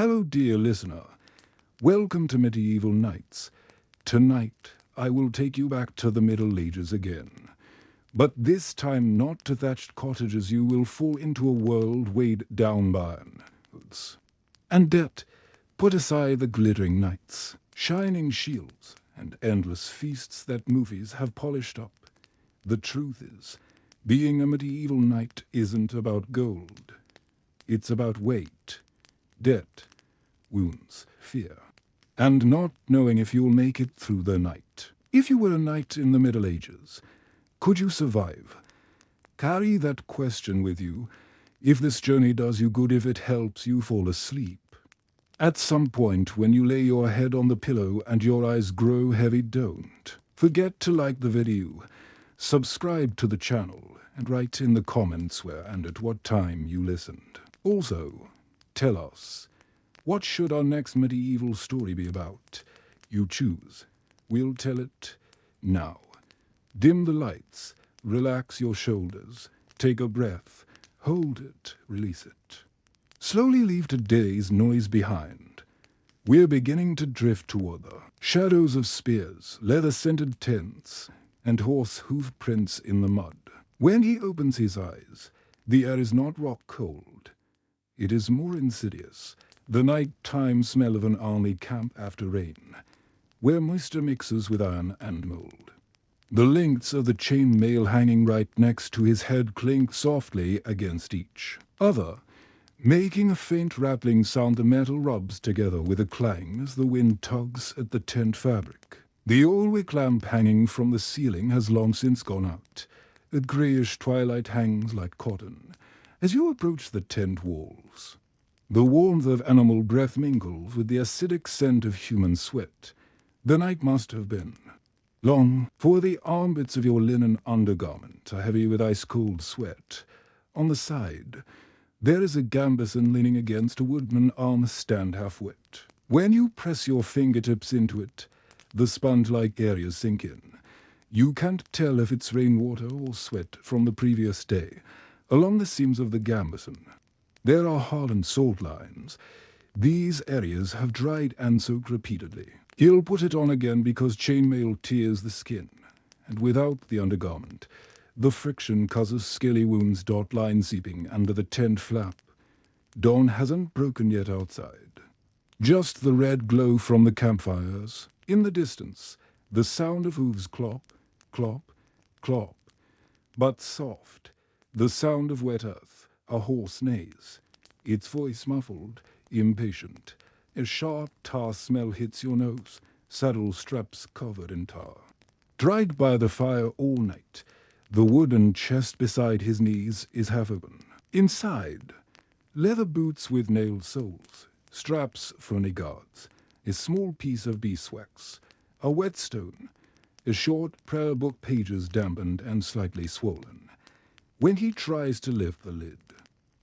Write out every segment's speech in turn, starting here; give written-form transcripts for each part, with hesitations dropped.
Hello, dear listener. Welcome to Medieval Nights. Tonight, I will take you back to the Middle Ages again. But this time not to thatched cottages. You will fall into a world weighed down by iron. And yet, put aside the glittering knights, shining shields, and endless feasts that movies have polished up. The truth is, being a medieval knight isn't about gold. It's about weight, debt, wounds, fear, and not knowing if you'll make it through the night. If you were a knight in the Middle Ages, could you survive? Carry that question with you. If this journey does you good, if it helps you fall asleep. At some point when you lay your head on the pillow and your eyes grow heavy, don't forget to like the video, subscribe to the channel, and write in the comments where and at what time you listened. Also, tell us, what should our next medieval story be about? You choose. We'll tell it now. Dim the lights, relax your shoulders, take a breath, hold it, release it. Slowly leave today's noise behind. We're beginning to drift toward the shadows of spears, leather-scented tents, and horse hoof prints in the mud. When he opens his eyes, the air is not rock cold. It is more insidious, the nighttime smell of an army camp after rain, where moisture mixes with iron and mold. The links of the chain mail hanging right next to his head clink softly against each other, making a faint rattling sound. The metal rubs together with a clang as the wind tugs at the tent fabric. The oil wick lamp hanging from the ceiling has long since gone out. A greyish twilight hangs like cotton as you approach the tent walls. The warmth of animal breath mingles with the acidic scent of human sweat. The night must have been long, for the armpits of your linen undergarment are heavy with ice-cold sweat. On the side, there is a gambeson leaning against a wooden arm stand half wet. When you press your fingertips into it, the sponge-like areas sink in. You can't tell if it's rainwater or sweat from the previous day. Along the seams of the gambeson, there are hard and salt lines. These areas have dried and soaked repeatedly. You'll put it on again because chainmail tears the skin, and without the undergarment, the friction causes scaly wounds. Dot lines seeping under the tent flap. Dawn hasn't broken yet outside. Just the red glow from the campfires. In the distance, the sound of hooves clop, clop, clop, but soft. The sound of wet earth. A horse neighs, its voice muffled, impatient. A sharp tar smell hits your nose, saddle straps covered in tar. Dried by the fire all night, the wooden chest beside his knees is half open. Inside, leather boots with nailed soles, straps for knee guards, a small piece of beeswax, a whetstone, a short prayer book, pages dampened and slightly swollen. When he tries to lift the lid,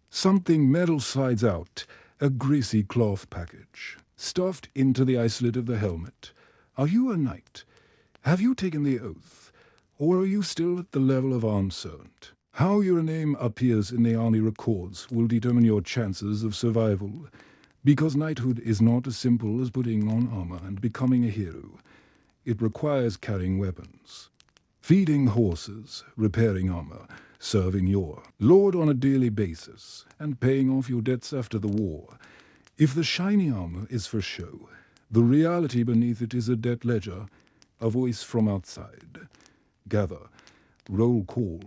something metal slides out, a greasy cloth package, stuffed into the eye-slit of the helmet. Are you a knight? Have you taken the oath? Or are you still at the level of armed servant? How your name appears in the army records will determine your chances of survival, because knighthood is not as simple as putting on armor and becoming a hero. It requires carrying weapons, feeding horses, repairing armor, serving your lord on a daily basis, and paying off your debts after the war. If the shiny armor is for show, the reality beneath it is a debt ledger, a voice from outside. Gather, roll call.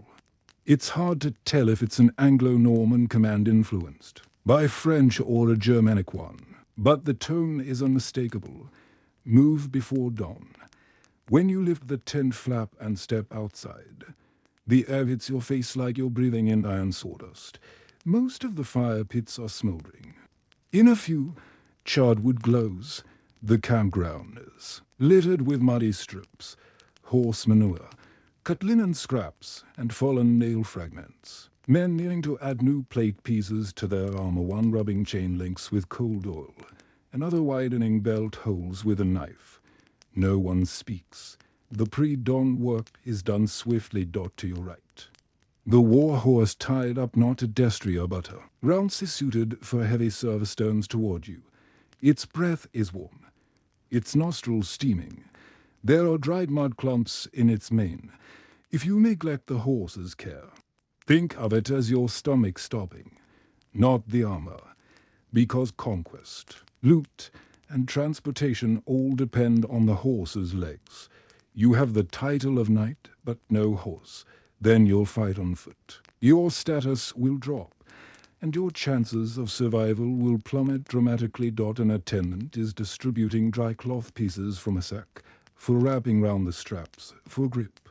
It's hard to tell if it's an Anglo-Norman command influenced by French or a Germanic one, but the tone is unmistakable. Move before dawn. When you lift the tent flap and step outside, the air hits your face like you're breathing in iron sawdust. Most of the fire pits are smoldering. In a few, charred wood glows. The campground is littered with muddy strips, horse manure, cut linen scraps, and fallen nail fragments. Men kneeling to add new plate pieces to their armor, one rubbing chain links with cold oil, another widening belt holes with a knife. No one speaks. The pre-dawn work is done swiftly. Dot to your right. The war horse tied up not a destrier but a rouncy suited for heavy service stones toward you. Its breath is warm, its nostrils steaming. There are dried mud clumps in its mane. If you neglect the horse's care, think of it as your stomach stopping, not the armor, because conquest, loot, and transportation all depend on the horse's legs. You have the title of knight, but no horse. Then you'll fight on foot. Your status will drop, and your chances of survival will plummet dramatically. An attendant is distributing dry cloth pieces from a sack for wrapping round the straps for grip.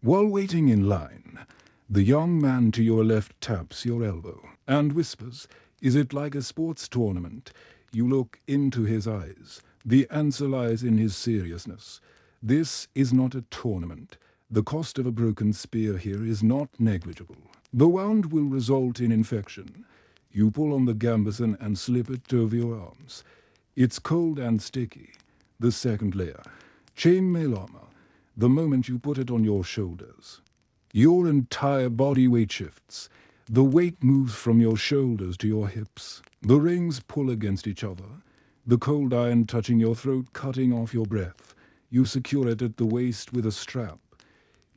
While waiting in line, the young man to your left taps your elbow and whispers, "Is it like a sports tournament?" You look into his eyes. The answer lies in his seriousness. This is not a tournament. The cost of a broken spear here is not negligible. The wound will result in infection. You pull on the gambeson and slip it over your arms. It's cold and sticky. The second layer, chainmail armor, the moment you put it on your shoulders. Your entire body weight shifts. The weight moves from your shoulders to your hips. The rings pull against each other, the cold iron touching your throat, cutting off your breath. You secure it at the waist with a strap.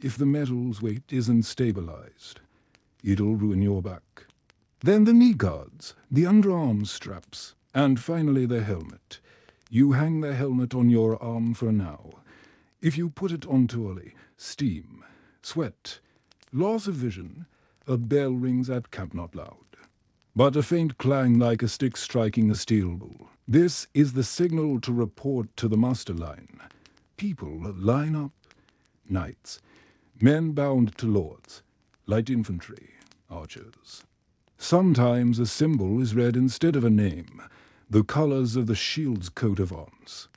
If the metal's weight isn't stabilized, it'll ruin your back. Then the knee guards, the underarm straps, and finally the helmet. You hang the helmet on your arm for now. If you put it on too early, steam, sweat, loss of vision, a bell rings at camp, not loud, but a faint clang like a stick striking a steel bull. This is the signal to report to the muster line. People line up. Knights, men bound to lords, light infantry, archers. Sometimes a symbol is read instead of a name, the colors of the shield's coat of arms.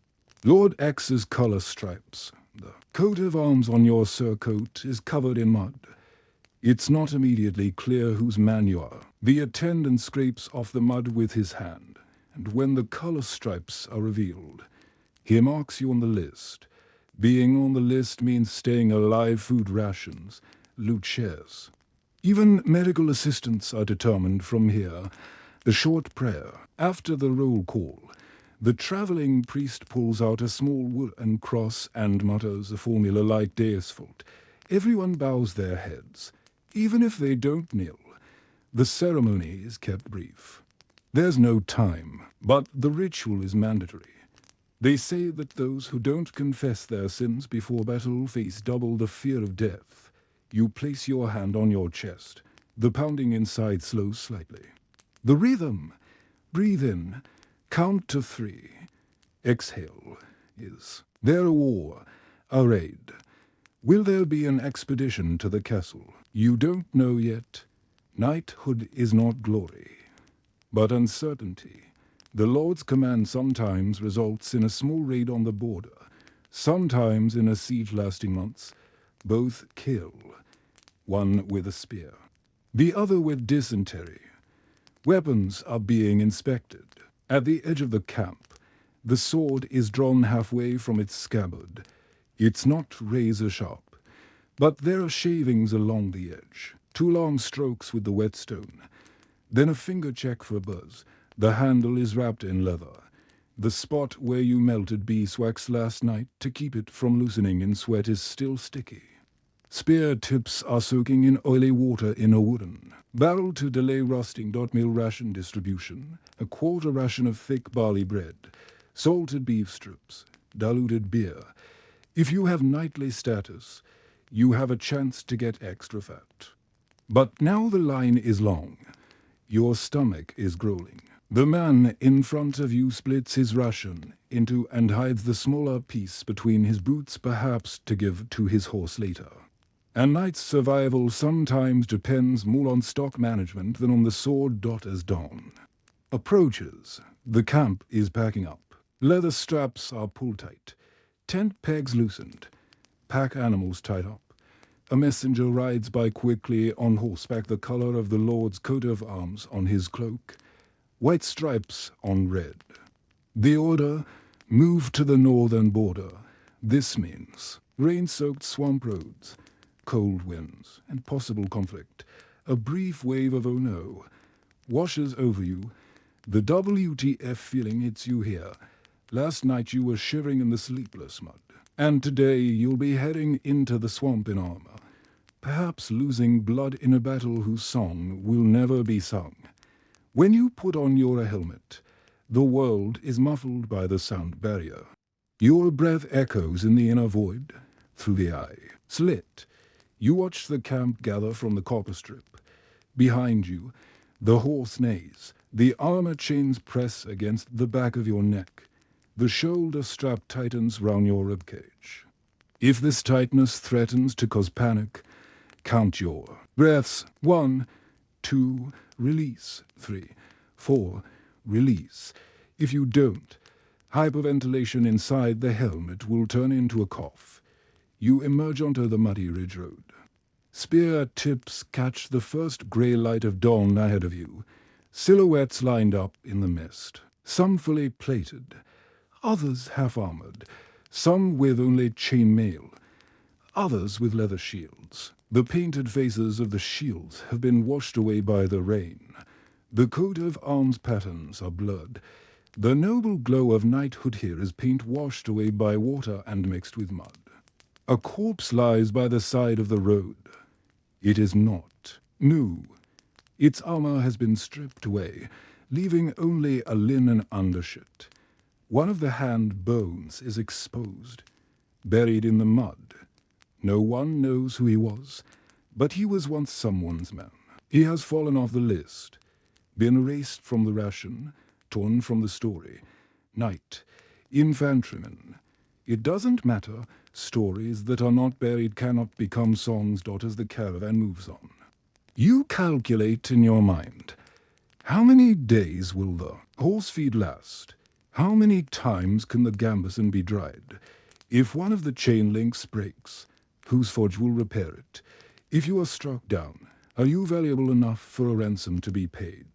Lord X's color stripes. The coat of arms on your surcoat is covered in mud. It's not immediately clear whose man you are. The attendant scrapes off the mud with his hand, and when the color stripes are revealed, he marks you on the list. Being on the list means staying alive, food rations, loot shares. Even medical assistants are determined from here. A short prayer. After the roll call, the traveling priest pulls out a small wooden cross and mutters a formula like Deus Vult. Everyone bows their heads, even if they don't kneel. The ceremony is kept brief. There's no time, but the ritual is mandatory. They say that those who don't confess their sins before battle face double the fear of death. You place your hand on your chest. The pounding inside slows slightly. The rhythm. Breathe in. Count to 3. Exhale. Is there a war? A raid? Will there be an expedition to the castle? You don't know yet. Knighthood is not glory, but uncertainty. The Lord's command sometimes results in a small raid on the border, sometimes in a siege lasting months. Both kill, one with a spear, the other with dysentery. Weapons are being inspected. At the edge of the camp, the sword is drawn halfway from its scabbard. It's not razor sharp, but there are shavings along the edge, 2 long strokes with the whetstone, then a finger check for buzz. The handle is wrapped in leather. The spot where you melted beeswax last night to keep it from loosening in sweat is still sticky. Spear tips are soaking in oily water in a wooden barrel to delay rusting. Meal ration distribution, a quarter ration of thick barley bread, salted beef strips, diluted beer. If you have knightly status, you have a chance to get extra fat. But now the line is long. Your stomach is growling. The man in front of you splits his ration into and hides the smaller piece between his boots, perhaps to give to his horse later. A knight's survival sometimes depends more on stock management than on the sword. As dawn approaches, the camp is packing up. Leather straps are pulled tight, tent pegs loosened, pack animals tied up. A messenger rides by quickly on horseback, the color of the Lord's coat of arms on his cloak, white stripes on red. The order, move to the northern border. This means rain-soaked swamp roads, cold winds, and possible conflict. A brief wave of oh no washes over you. The WTF feeling hits you here. Last night you were shivering in the sleepless mud, and today you'll be heading into the swamp in armor, perhaps losing blood in a battle whose song will never be sung. When you put on your helmet, the world is muffled by the sound barrier. Your breath echoes in the inner void, through the eye slit. You watch the camp gather from the copper strip. Behind you, the horse neighs. The armor chains press against the back of your neck. The shoulder strap tightens round your ribcage. If this tightness threatens to cause panic, count your breaths. 1, 2, release. 3, 4, release. If you don't, hyperventilation inside the helmet will turn into a cough. You emerge onto the muddy ridge road. Spear tips catch the first grey light of dawn ahead of you, silhouettes lined up in the mist. Some fully plated, others half-armored, some with only chainmail, others with leather shields. The painted faces of the shields have been washed away by the rain. The coat of arms patterns are blurred. The noble glow of knighthood here is paint washed away by water and mixed with mud. A corpse lies by the side of the road. It is not new. Its armor has been stripped away, leaving only a linen undershirt. One of the hand bones is exposed, buried in the mud. No one knows who he was, but he was once someone's man. He has fallen off the list, been erased from the ration, torn from the story. Knight, infantryman. It doesn't matter. Stories that are not buried cannot become songs, as the caravan moves on. You calculate in your mind, how many days will the horse feed last? How many times can the gambeson be dried? If one of the chain links breaks, whose forge will repair it? If you are struck down, are you valuable enough for a ransom to be paid?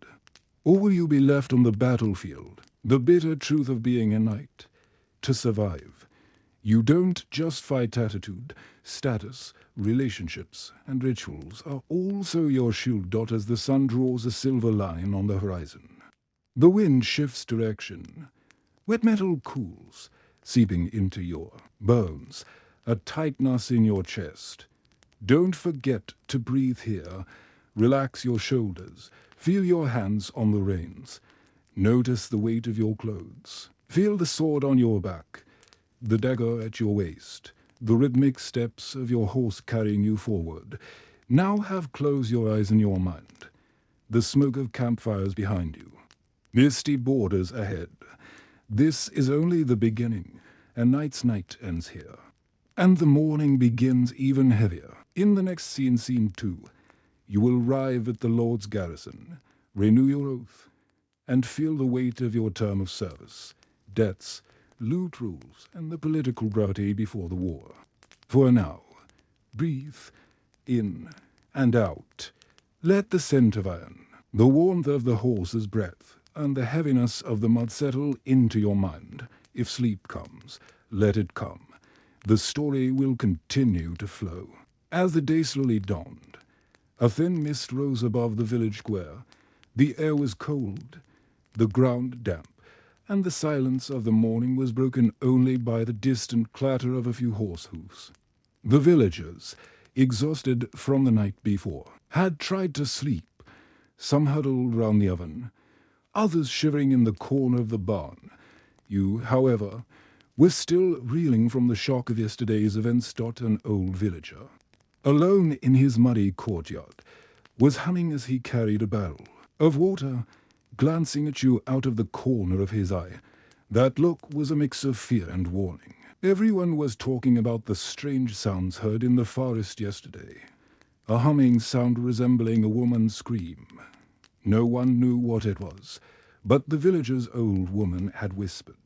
Or will you be left on the battlefield, the bitter truth of being a knight, to survive? You don't just fight attitude, status, relationships, and rituals are also your shield. As the sun draws a silver line on the horizon. The wind shifts direction. Wet metal cools, seeping into your bones, a tightness in your chest. Don't forget to breathe here. Relax your shoulders. Feel your hands on the reins. Notice the weight of your clothes. Feel the sword on your back, the dagger at your waist, the rhythmic steps of your horse carrying you forward. Now close your eyes in your mind. The smoke of campfires behind you. Misty borders ahead. This is only the beginning. A night's night ends here. And the morning begins even heavier. In the next scene, scene 2, you will arrive at the Lord's garrison, renew your oath, and feel the weight of your term of service, debts, loot rules, and the political gravity before the war. For now, breathe in and out. Let the scent of iron, the warmth of the horse's breath, and the heaviness of the mud settle into your mind. If sleep comes, let it come. The story will continue to flow. As the day slowly dawned, a thin mist rose above the village square. The air was cold, the ground damp, and the silence of the morning was broken only by the distant clatter of a few horse hoofs. The villagers, exhausted from the night before, had tried to sleep, some huddled round the oven, others shivering in the corner of the barn. You, however, were still reeling from the shock of yesterday's events. An old villager, alone in his muddy courtyard, was humming as he carried a barrel of water, glancing at you out of the corner of his eye. That look was a mix of fear and warning. Everyone was talking about the strange sounds heard in the forest yesterday, a humming sound resembling a woman's scream. No one knew what it was, but the village's old woman had whispered,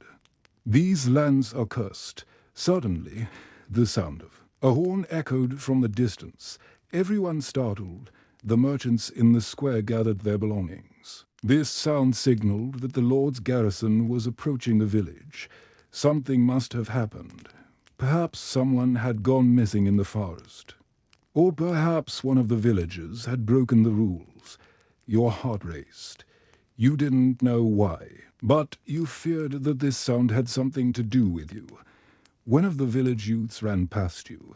"These lands are cursed." Suddenly, the sound of a horn echoed from the distance. Everyone startled. The merchants in the square gathered their belongings. This sound signaled that the Lord's garrison was approaching the village. Something must have happened. Perhaps someone had gone missing in the forest. Or perhaps one of the villagers had broken the rules. Your heart raced. You didn't know why, but you feared that this sound had something to do with you. One of the village youths ran past you,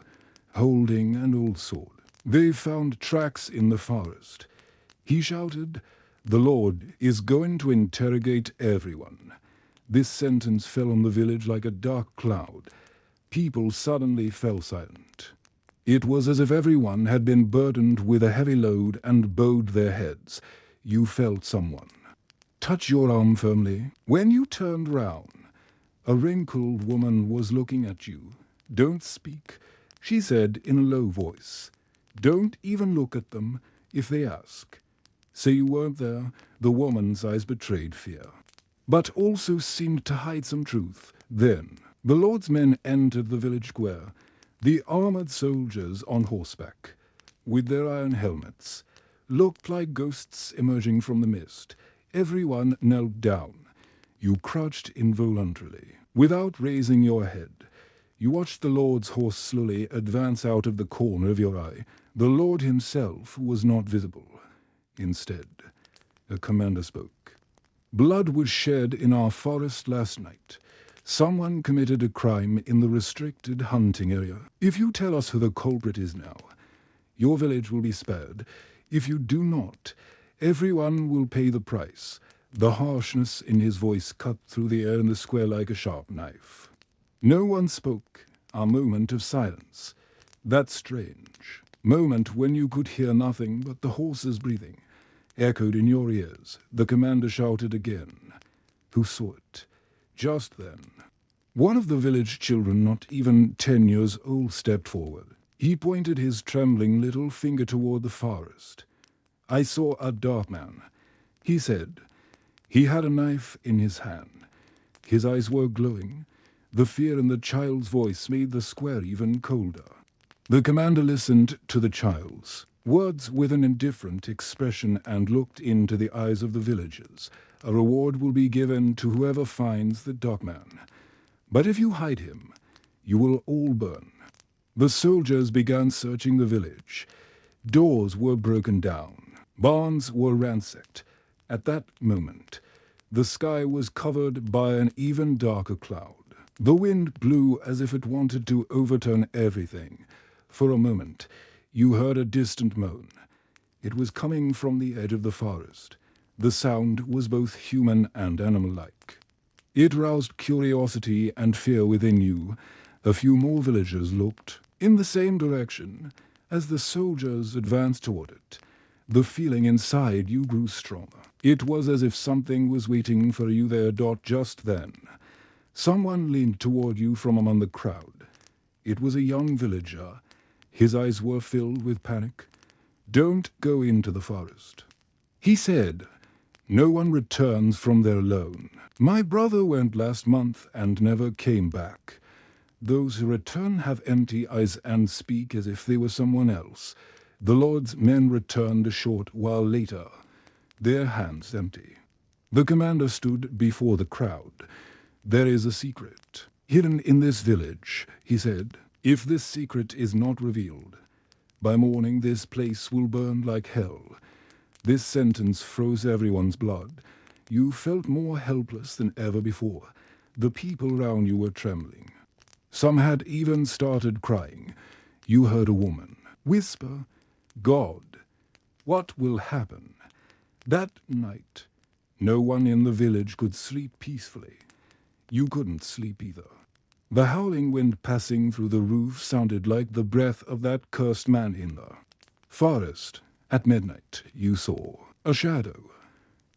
holding an old sword. They found tracks in the forest. He shouted, "The Lord is going to interrogate everyone." This sentence fell on the village like a dark cloud. People suddenly fell silent. It was as if everyone had been burdened with a heavy load and bowed their heads. You felt someone touch your arm firmly. When you turned round, a wrinkled woman was looking at you. "Don't speak," she said in a low voice. "Don't even look at them if they ask. Say you weren't there." The woman's eyes betrayed fear, but also seemed to hide some truth. Then the Lord's men entered the village square, the armored soldiers on horseback, with their iron helmets, looked like ghosts emerging from the mist. Everyone knelt down. You crouched involuntarily, without raising your head. You watched the Lord's horse slowly advance out of the corner of your eye. The Lord himself was not visible. Instead, a commander spoke. "Blood was shed in our forest last night. Someone committed a crime in the restricted hunting area. If you tell us who the culprit is now, your village will be spared. If you do not, everyone will pay the price." The harshness in his voice cut through the air in the square like a sharp knife. No one spoke. A moment of silence. That strange moment when you could hear nothing but the horse's breathing echoed in your ears. The commander shouted again. Who saw it? Just then, one of the village children, not even 10 years old, stepped forward. He pointed his trembling little finger toward the forest. "I saw a dark man," he said. He had a knife in his hand. His eyes were glowing. The fear in the child's voice made the square even colder. The commander listened to the child's words with an indifferent expression and looked into the eyes of the villagers. "A reward will be given to whoever finds the dark man. But if you hide him, you will all burn." The soldiers began searching the village. Doors were broken down. Barns were ransacked. At that moment, the sky was covered by an even darker cloud. The wind blew as if it wanted to overturn everything. For a moment, you heard a distant moan. It was coming from the edge of the forest. The sound was both human and animal-like. It roused curiosity and fear within you. A few more villagers looked in the same direction. As the soldiers advanced toward it, the feeling inside you grew stronger. It was as if something was waiting for you there. Just then, someone leaned toward you from among the crowd. It was a young villager. His eyes were filled with panic. "Don't go into the forest," he said. "No one returns from there alone. My brother went last month and never came back. Those who return have empty eyes and speak as if they were someone else." The Lord's men returned a short while later, their hands empty. The commander stood before the crowd. "There is a secret hidden in this village," he said. "If this secret is not revealed, by morning this place will burn like hell." This sentence froze everyone's blood. You felt more helpless than ever before. The people around you were trembling. Some had even started crying. You heard a woman whisper, "God, what will happen?" That night, no one in the village could sleep peacefully. You couldn't sleep either. The howling wind passing through the roof sounded like the breath of that cursed man in the forest. At midnight, you saw a shadow.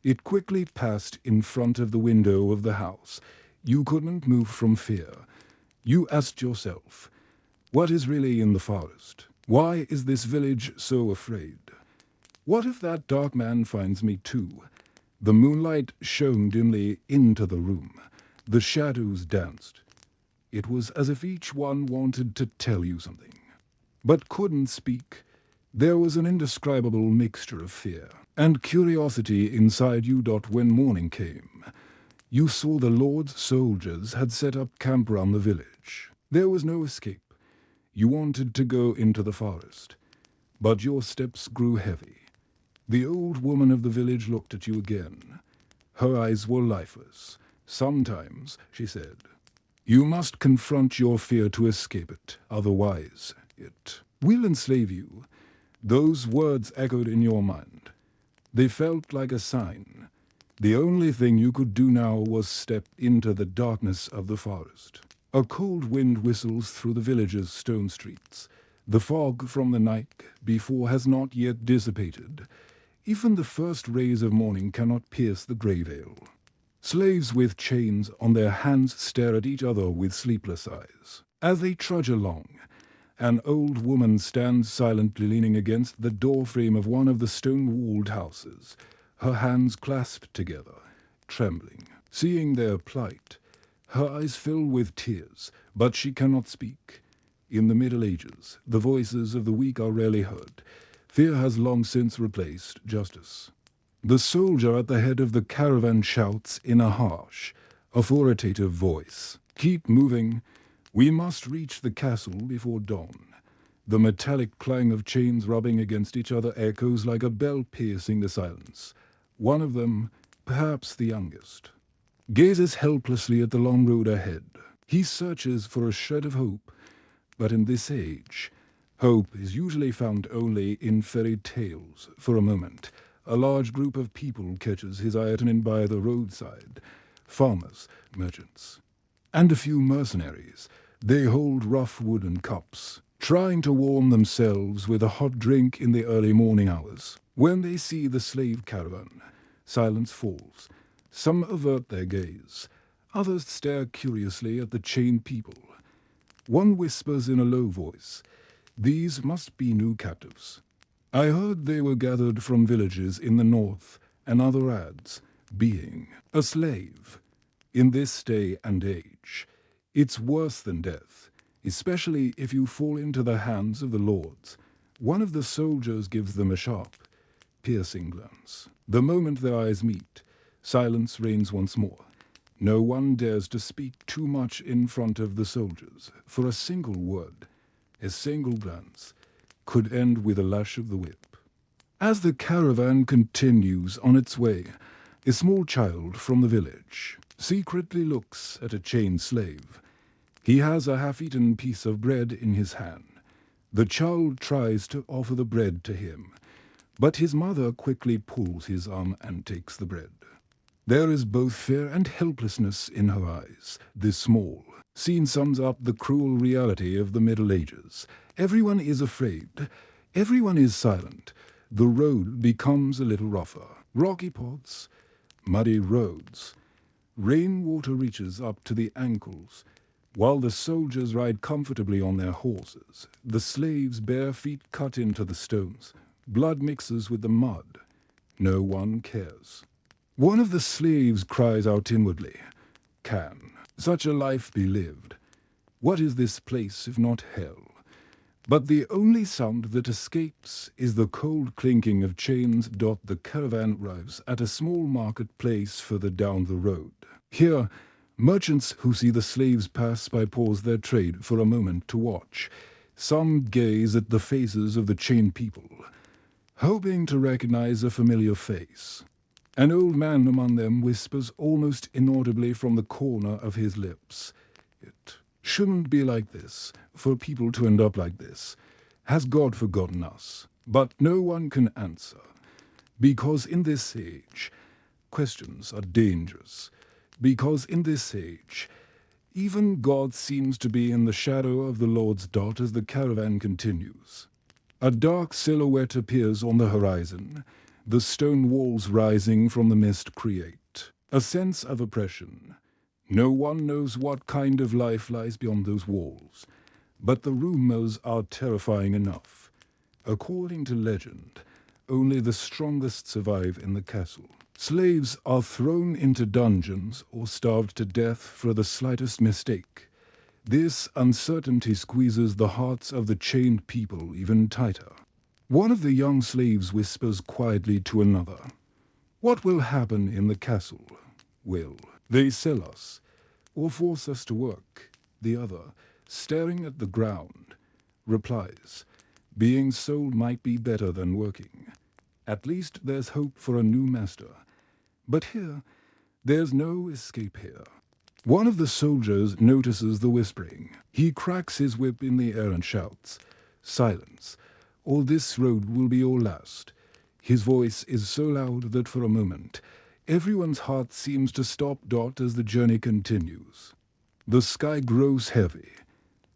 It quickly passed in front of the window of the house. You couldn't move from fear. You asked yourself, what is really in the forest? Why is this village so afraid? What if that dark man finds me too? The moonlight shone dimly into the room. The shadows danced. It was as if each one wanted to tell you something, but couldn't speak. There was an indescribable mixture of fear and curiosity inside you. When morning came, you saw the Lord's soldiers had set up camp around the village. There was no escape. You wanted to go into the forest, but your steps grew heavy. The old woman of the village looked at you again. Her eyes were lifeless. "Sometimes," she said, "you must confront your fear to escape it. Otherwise, it will enslave you." Those words echoed in your mind. They felt like a sign. The only thing you could do now was step into the darkness of the forest. A cold wind whistles through the village's stone streets. The fog from the night before has not yet dissipated. Even the first rays of morning cannot pierce the grey veil. Slaves with chains on their hands stare at each other with sleepless eyes. As they trudge along, an old woman stands silently leaning against the doorframe of one of the stone-walled houses, her hands clasped together, trembling. Seeing their plight, her eyes fill with tears, but she cannot speak. In the Middle Ages, the voices of the weak are rarely heard. Fear has long since replaced justice. The soldier at the head of the caravan shouts in a harsh, authoritative voice, "Keep moving. We must reach the castle before dawn." The metallic clang of chains rubbing against each other echoes like a bell piercing the silence. One of them, perhaps the youngest, gazes helplessly at the long road ahead. He searches for a shred of hope, but in this age, hope is usually found only in fairy tales. For a moment, a large group of people catches his eye by the roadside. Farmers, merchants, and a few mercenaries. They hold rough wooden cups, trying to warm themselves with a hot drink in the early morning hours. When they see the slave caravan, silence falls. Some avert their gaze. Others stare curiously at the chained people. One whispers in a low voice, "These must be new captives. I heard they were gathered from villages in the north." Another adds, "Being a slave in this day and age, it's worse than death, especially if you fall into the hands of the lords." One of the soldiers gives them a sharp, piercing glance. The moment their eyes meet, silence reigns once more. No one dares to speak too much in front of the soldiers, for a single word, a single glance, could end with a lash of the whip. As the caravan continues on its way, a small child from the village secretly looks at a chained slave. He has a half-eaten piece of bread in his hand. The child tries to offer the bread to him, but his mother quickly pulls his arm and takes the bread. There is both fear and helplessness in her eyes. This small scene sums up the cruel reality of the Middle Ages. Everyone is afraid. Everyone is silent. The road becomes a little rougher. Rocky paths, muddy roads. Rainwater reaches up to the ankles. While the soldiers ride comfortably on their horses, the slaves' bare feet cut into the stones. Blood mixes with the mud. No one cares. One of the slaves cries out inwardly, "Can such a life be lived? What is this place if not hell?" But the only sound that escapes is the cold clinking of chains. The caravan arrives at a small marketplace further down the road. Here, merchants who see the slaves pass by pause their trade for a moment to watch. Some gaze at the faces of the chained people, hoping to recognize a familiar face. An old man among them whispers almost inaudibly from the corner of his lips, "It shouldn't be like this, for people to end up like this. Has God forgotten us?" But no one can answer, because in this age, questions are dangerous. Because in this age, even God seems to be in the shadow of the Lord's dot as the caravan continues. A dark silhouette appears on the horizon. The stone walls rising from the mist create a sense of oppression. No one knows what kind of life lies beyond those walls, but the rumors are terrifying enough. According to legend, only the strongest survive in the castle. Slaves are thrown into dungeons or starved to death for the slightest mistake. This uncertainty squeezes the hearts of the chained people even tighter. One of the young slaves whispers quietly to another, "What will happen in the castle? Will they sell us or force us to work?" The other, staring at the ground, replies, "Being sold might be better than working. At least there's hope for a new master." But here, There's no escape here. One of the soldiers notices the whispering. He cracks his whip in the air and shouts, "Silence, or this road will be your last." His voice is so loud that for a moment, everyone's heart seems to stop as the journey continues. The sky grows heavy.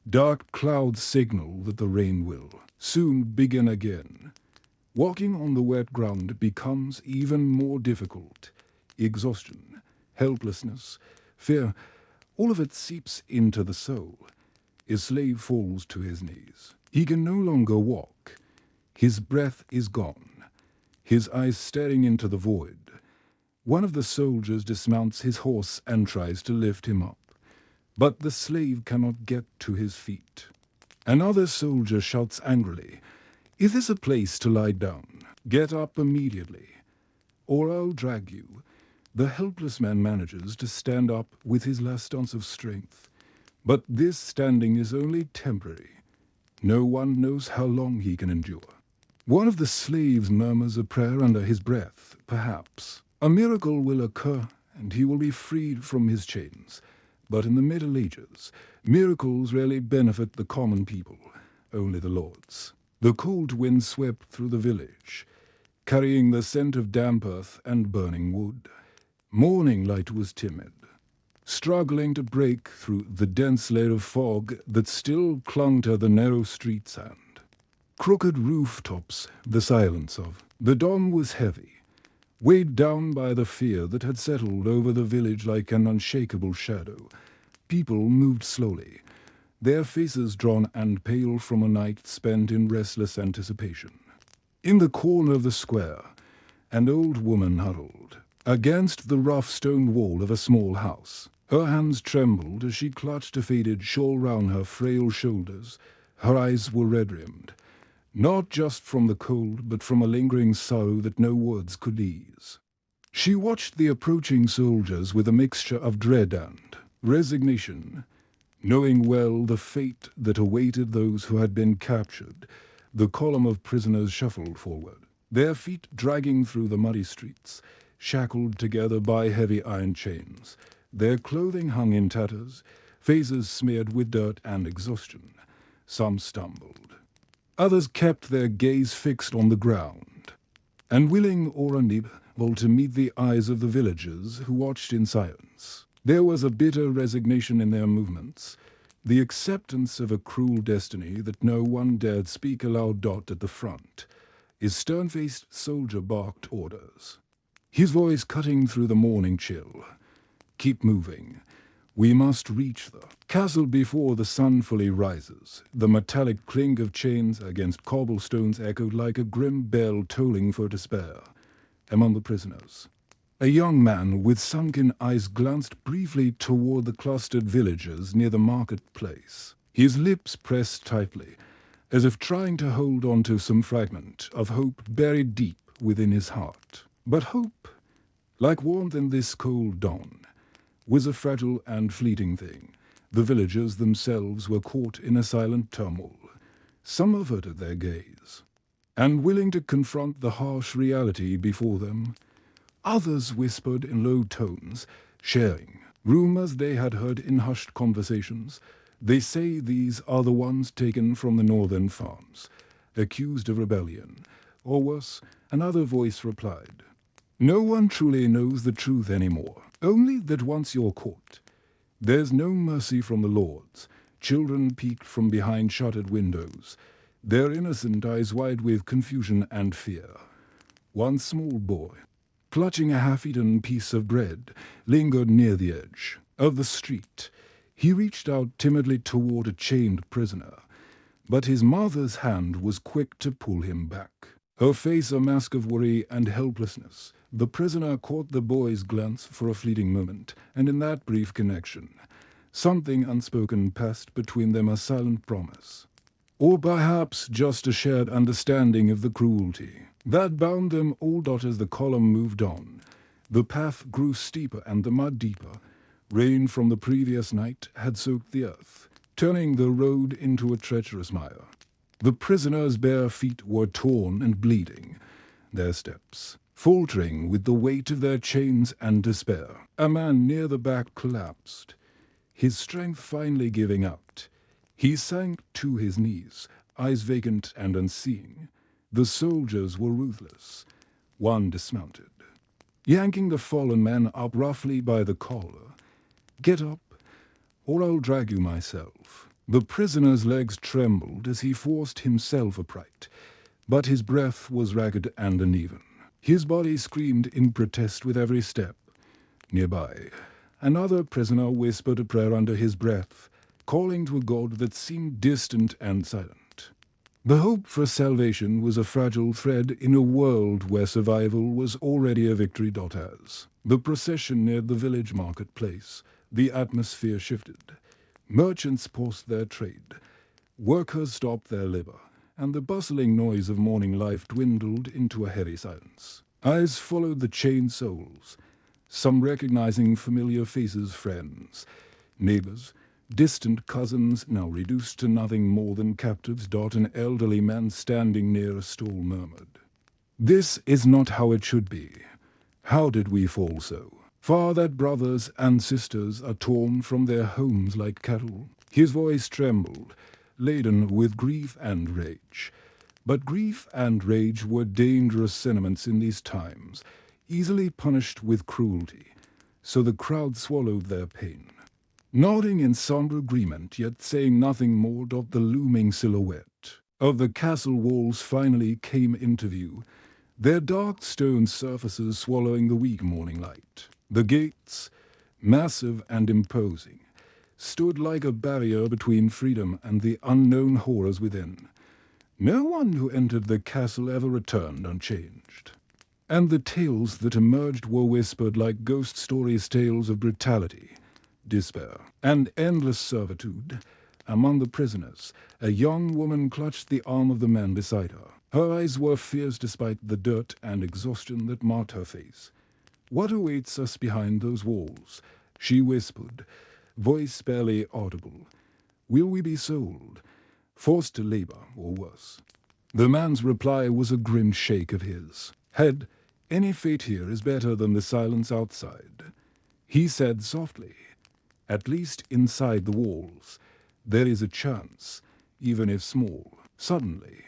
Dark clouds signal that the rain will soon begin again. Walking on the wet ground becomes even more difficult. Exhaustion, helplessness, fear, all of it seeps into the soul. A slave falls to his knees. He can no longer walk. His breath is gone, his eyes staring into the void. One of the soldiers dismounts his horse and tries to lift him up, but the slave cannot get to his feet. Another soldier shouts angrily, "Is this a place to lie down? Get up immediately, or I'll drag you." The helpless man manages to stand up with his last ounce of strength, but this standing is only temporary. No one knows how long he can endure. One of the slaves murmurs a prayer under his breath. Perhaps a miracle will occur and he will be freed from his chains. But in the Middle Ages, miracles rarely benefit the common people, only the lords. The cold wind swept through the village, carrying the scent of damp earth and burning wood. Morning light was timid, struggling to break through the dense layer of fog that still clung to the narrow streets and crooked rooftops, the silence of the dawn was heavy, weighed down by the fear that had settled over the village like an unshakable shadow. People moved slowly, their faces drawn and pale from a night spent in restless anticipation. In the corner of the square, an old woman huddled against the rough stone wall of a small house. Her hands trembled as she clutched a faded shawl round her frail shoulders. Her eyes were red-rimmed, not just from the cold, but from a lingering sorrow that no words could ease. She watched the approaching soldiers with a mixture of dread and resignation. Knowing well the fate that awaited those who had been captured, the column of prisoners shuffled forward, their feet dragging through the muddy streets, shackled together by heavy iron chains. Their clothing hung in tatters, faces smeared with dirt and exhaustion. Some stumbled. Others kept their gaze fixed on the ground, unwilling or unable to meet the eyes of the villagers who watched in silence. There was a bitter resignation in their movements, the acceptance of a cruel destiny that no one dared speak aloud. At the front, a stern-faced soldier barked orders, his voice cutting through the morning chill. "Keep moving. We must reach the castle before the sun fully rises." The metallic clink of chains against cobblestones echoed like a grim bell tolling for despair. Among the prisoners, a young man with sunken eyes glanced briefly toward the clustered villagers near the marketplace. His lips pressed tightly, as if trying to hold on to some fragment of hope buried deep within his heart. But hope, like warmth in this cold dawn, was a fragile and fleeting thing. The villagers themselves were caught in a silent turmoil. Some averted their gaze, unwilling to confront the harsh reality before them. Others whispered in low tones, sharing rumors they had heard in hushed conversations. "They say these are the ones taken from the northern farms, accused of rebellion." Or worse, another voice replied, "No one truly knows the truth anymore, only that once you're caught, there's no mercy from the lords." Children peeked from behind shuttered windows, their innocent eyes wide with confusion and fear. One small boy, clutching a half-eaten piece of bread, lingered near the edge of the street. He reached out timidly toward a chained prisoner, but his mother's hand was quick to pull him back, her face a mask of worry and helplessness. The prisoner caught the boy's glance for a fleeting moment, and in that brief connection, something unspoken passed between them, a silent promise, or perhaps just a shared understanding of the cruelty that bound them all. As the column moved on, the path grew steeper and the mud deeper. Rain from the previous night had soaked the earth, turning the road into a treacherous mire. The prisoners' bare feet were torn and bleeding, their steps faltering with the weight of their chains and despair. A man near the back collapsed, his strength finally giving out. He sank to his knees, eyes vacant and unseeing. The soldiers were ruthless. One dismounted, yanking the fallen man up roughly by the collar. "Get up, or I'll drag you myself." The prisoner's legs trembled as he forced himself upright, but his breath was ragged and uneven. His body screamed in protest with every step. Nearby, another prisoner whispered a prayer under his breath, calling to a god that seemed distant and silent. The hope for salvation was a fragile thread in a world where survival was already a victory. As the procession neared the village marketplace, the atmosphere shifted. Merchants paused their trade, workers stopped their labor, and the bustling noise of morning life dwindled into a heavy silence. Eyes followed the chained souls, some recognizing familiar faces, friends, neighbors, distant cousins now reduced to nothing more than captives. An elderly man standing near a stall murmured, "This is not how it should be. How did we fall so? Far that brothers and sisters are torn from their homes like cattle." His voice trembled, laden with grief and rage. But grief and rage were dangerous sentiments in these times, easily punished with cruelty, so the crowd swallowed their pain. Nodding in somber agreement, yet saying nothing more, the looming silhouette of the castle walls finally came into view, their dark stone surfaces swallowing the weak morning light. The gates, massive and imposing, stood like a barrier between freedom and the unknown horrors within. No one who entered the castle ever returned unchanged, and the tales that emerged were whispered like ghost stories, tales of brutality, despair, and endless servitude. Among the prisoners, a young woman clutched the arm of the man beside her. Her eyes were fierce despite the dirt and exhaustion that marked her face. "What awaits us behind those walls?" she whispered, voice barely audible. "Will we be sold, forced to labor, or worse?" The man's reply was a grim shake of his head. "Any fate here is better than the silence outside," he said softly. "At least inside the walls, there is a chance, even if small." Suddenly,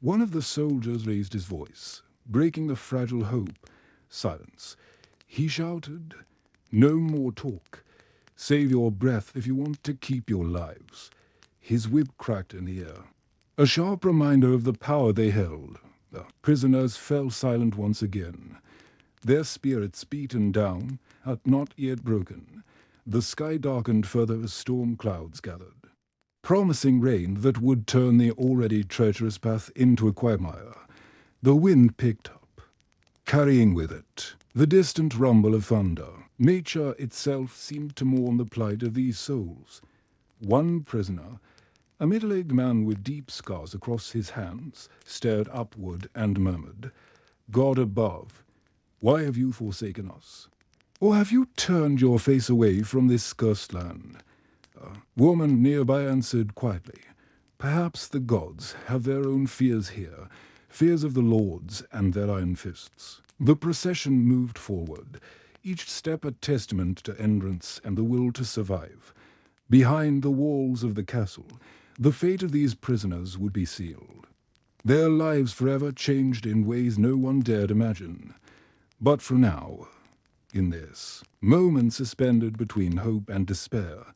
one of the soldiers raised his voice, breaking the fragile hope. Silence. He shouted, "No more talk. Save your breath if you want to keep your lives." His whip cracked in the air, a sharp reminder of the power they held. The prisoners fell silent once again, their spirits beaten down, but not yet broken. The sky darkened further as storm clouds gathered, promising rain that would turn the already treacherous path into a quagmire. The wind picked up, carrying with it the distant rumble of thunder. Nature itself seemed to mourn the plight of these souls. One prisoner, a middle-aged man with deep scars across his hands, stared upward and murmured, "God above, why have you forsaken us? Or have you turned your face away from this cursed land?" A woman nearby answered quietly, "Perhaps the gods have their own fears here, fears of the lords and their iron fists." The procession moved forward, each step a testament to endurance and the will to survive. Behind the walls of the castle, the fate of these prisoners would be sealed, their lives forever changed in ways no one dared imagine. But for now, in this moment suspended between hope and despair,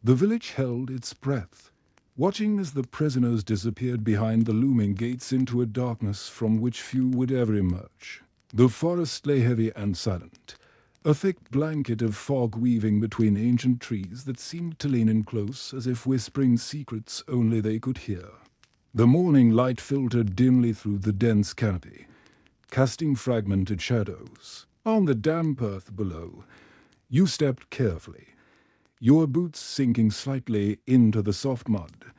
the village held its breath, watching as the prisoners disappeared behind the looming gates into a darkness from which few would ever emerge. The forest lay heavy and silent, a thick blanket of fog weaving between ancient trees that seemed to lean in close as if whispering secrets only they could hear. The morning light filtered dimly through the dense canopy, casting fragmented shadows. On the damp earth below, you stepped carefully, your boots sinking slightly into the soft mud,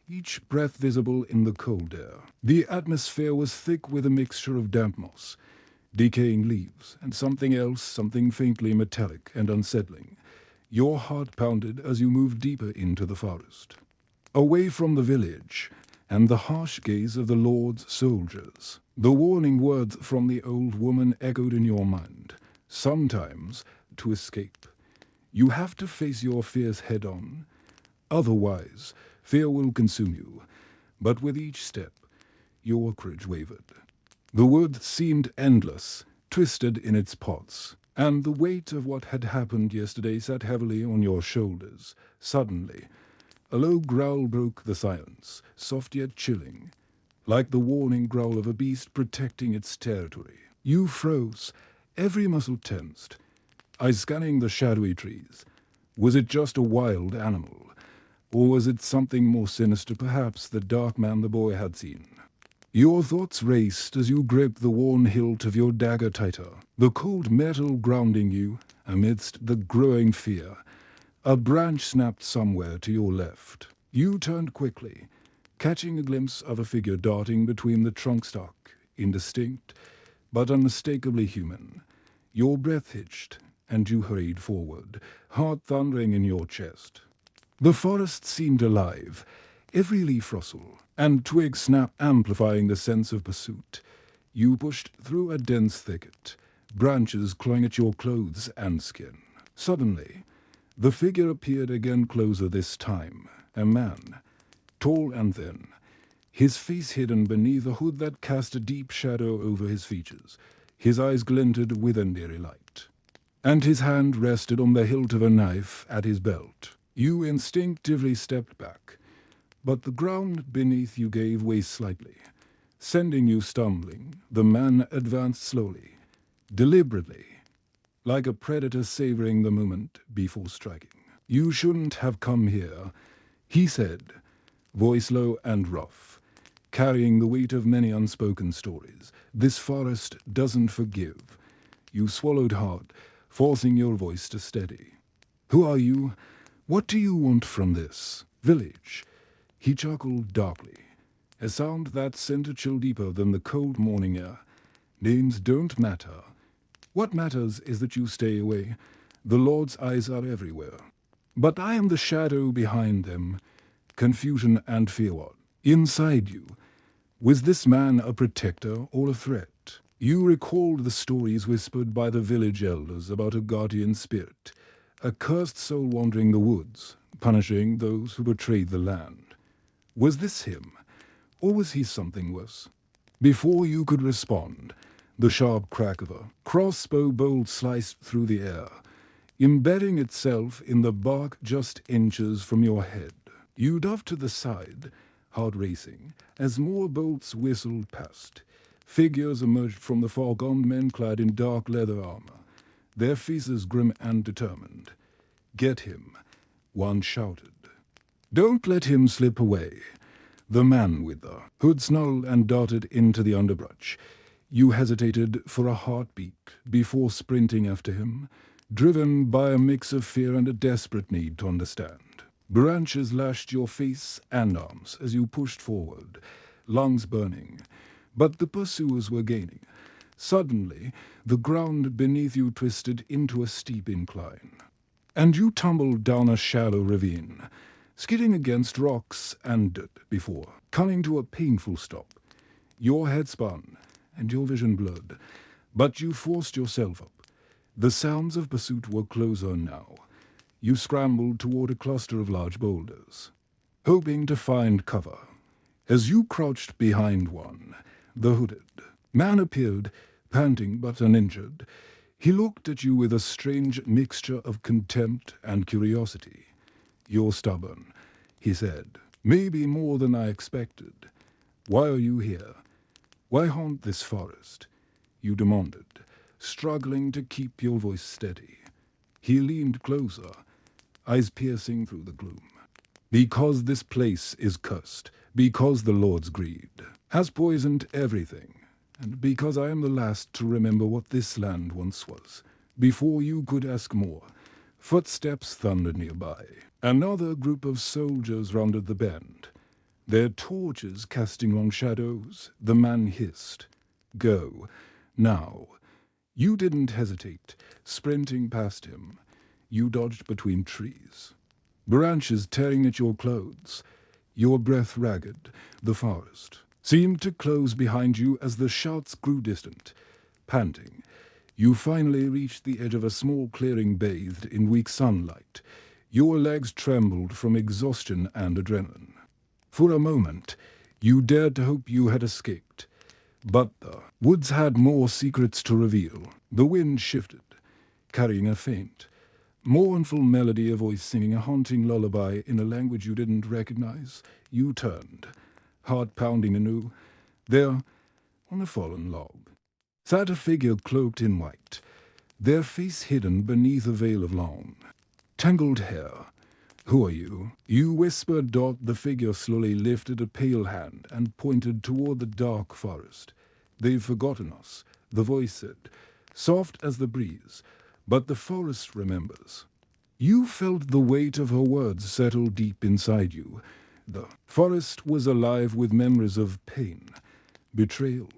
each breath visible in the cold air. The atmosphere was thick with a mixture of damp moss, decaying leaves, and something else, something faintly metallic and unsettling. Your heart pounded as you moved deeper into the forest. Away from the village, and the harsh gaze of the Lord's soldiers. The warning words from the old woman echoed in your mind. Sometimes, to escape, you have to face your fears head-on. Otherwise, fear will consume you. But with each step, your courage wavered. The wood seemed endless, twisted in its pots, and the weight of what had happened yesterday sat heavily on your shoulders. Suddenly, a low growl broke the silence, soft yet chilling, like the warning growl of a beast protecting its territory. You froze, every muscle tensed, eyes scanning the shadowy trees. Was it just a wild animal? Or was it something more sinister, perhaps the dark man the boy had seen? Your thoughts raced as you gripped the worn hilt of your dagger tighter, the cold metal grounding you amidst the growing fear. A branch snapped somewhere to your left. You turned quickly, catching a glimpse of a figure darting between the trunk stock, indistinct but unmistakably human. Your breath hitched, and you hurried forward, heart thundering in your chest. The forest seemed alive, every leaf rustle and twig snap amplifying the sense of pursuit. You pushed through a dense thicket, branches clawing at your clothes and skin. Suddenly, the figure appeared again, closer this time, a man, tall and thin, his face hidden beneath a hood that cast a deep shadow over his features. His eyes glinted with an eerie light, and his hand rested on the hilt of a knife at his belt. You instinctively stepped back, but the ground beneath you gave way slightly, sending you stumbling. The man advanced slowly, deliberately, like a predator savoring the moment before striking. "You shouldn't have come here," he said, voice low and rough, carrying the weight of many unspoken stories. "This forest doesn't forgive." You swallowed hard, forcing your voice to steady. "Who are you? What do you want from this village?" He chuckled darkly, a sound that sent a chill deeper than the cold morning air. "Names don't matter. What matters is that you stay away. The Lord's eyes are everywhere. But I am the shadow behind them, confusion and fear. What inside you? Was this man a protector or a threat?" You recalled the stories whispered by the village elders about a guardian spirit, a cursed soul wandering the woods, punishing those who betrayed the land. Was this him, or was he something worse? Before you could respond, the sharp crack of a crossbow bolt sliced through the air, embedding itself in the bark just inches from your head. You dove to the side, heart racing, as more bolts whistled past. Figures emerged from the fog, armed men clad in dark leather armor, their faces grim and determined. "Get him," one shouted. "Don't let him slip away." The man with the hood snarled and darted into the underbrush. You hesitated for a heartbeat before sprinting after him, driven by a mix of fear and a desperate need to understand. Branches lashed your face and arms as you pushed forward, lungs burning. But the pursuers were gaining. Suddenly, the ground beneath you twisted into a steep incline, and you tumbled down a shallow ravine, skidding against rocks and dirt before coming to a painful stop. Your head spun, and your vision blurred, but you forced yourself up. The sounds of pursuit were closer now. You scrambled toward a cluster of large boulders, hoping to find cover. As you crouched behind one, the hooded man appeared, panting but uninjured. He looked at you with a strange mixture of contempt and curiosity. "You're stubborn," he said, "maybe more than I expected. Why are you here? Why haunt this forest?" You demanded, struggling to keep your voice steady. He leaned closer, eyes piercing through the gloom. "Because this place is cursed, because the Lord's greed has poisoned everything, and because I am the last to remember what this land once was." Before you could ask more, footsteps thundered nearby. Another group of soldiers rounded the bend, their torches casting long shadows. The man hissed, "Go, now." You didn't hesitate, sprinting past him. You dodged between trees, branches tearing at your clothes. your breath ragged. The forest seemed to close behind you as the shouts grew distant. Panting, you finally reached the edge of a small clearing bathed in weak sunlight. Your legs trembled from exhaustion and adrenaline. For a moment, you dared to hope you had escaped. But the woods had more secrets to reveal. The wind shifted, carrying a faint, mournful melody, a voice singing a haunting lullaby in a language you didn't recognize. You turned, heart pounding anew. There, on a fallen log, sat a figure cloaked in white, their face hidden beneath a veil of long, tangled hair. "Who are you?" You whispered. The figure slowly lifted a pale hand and pointed toward the dark forest. "They've forgotten us," the voice said, soft as the breeze, "but the forest remembers." You felt the weight of her words settle deep inside you. The forest was alive with memories of pain, betrayal,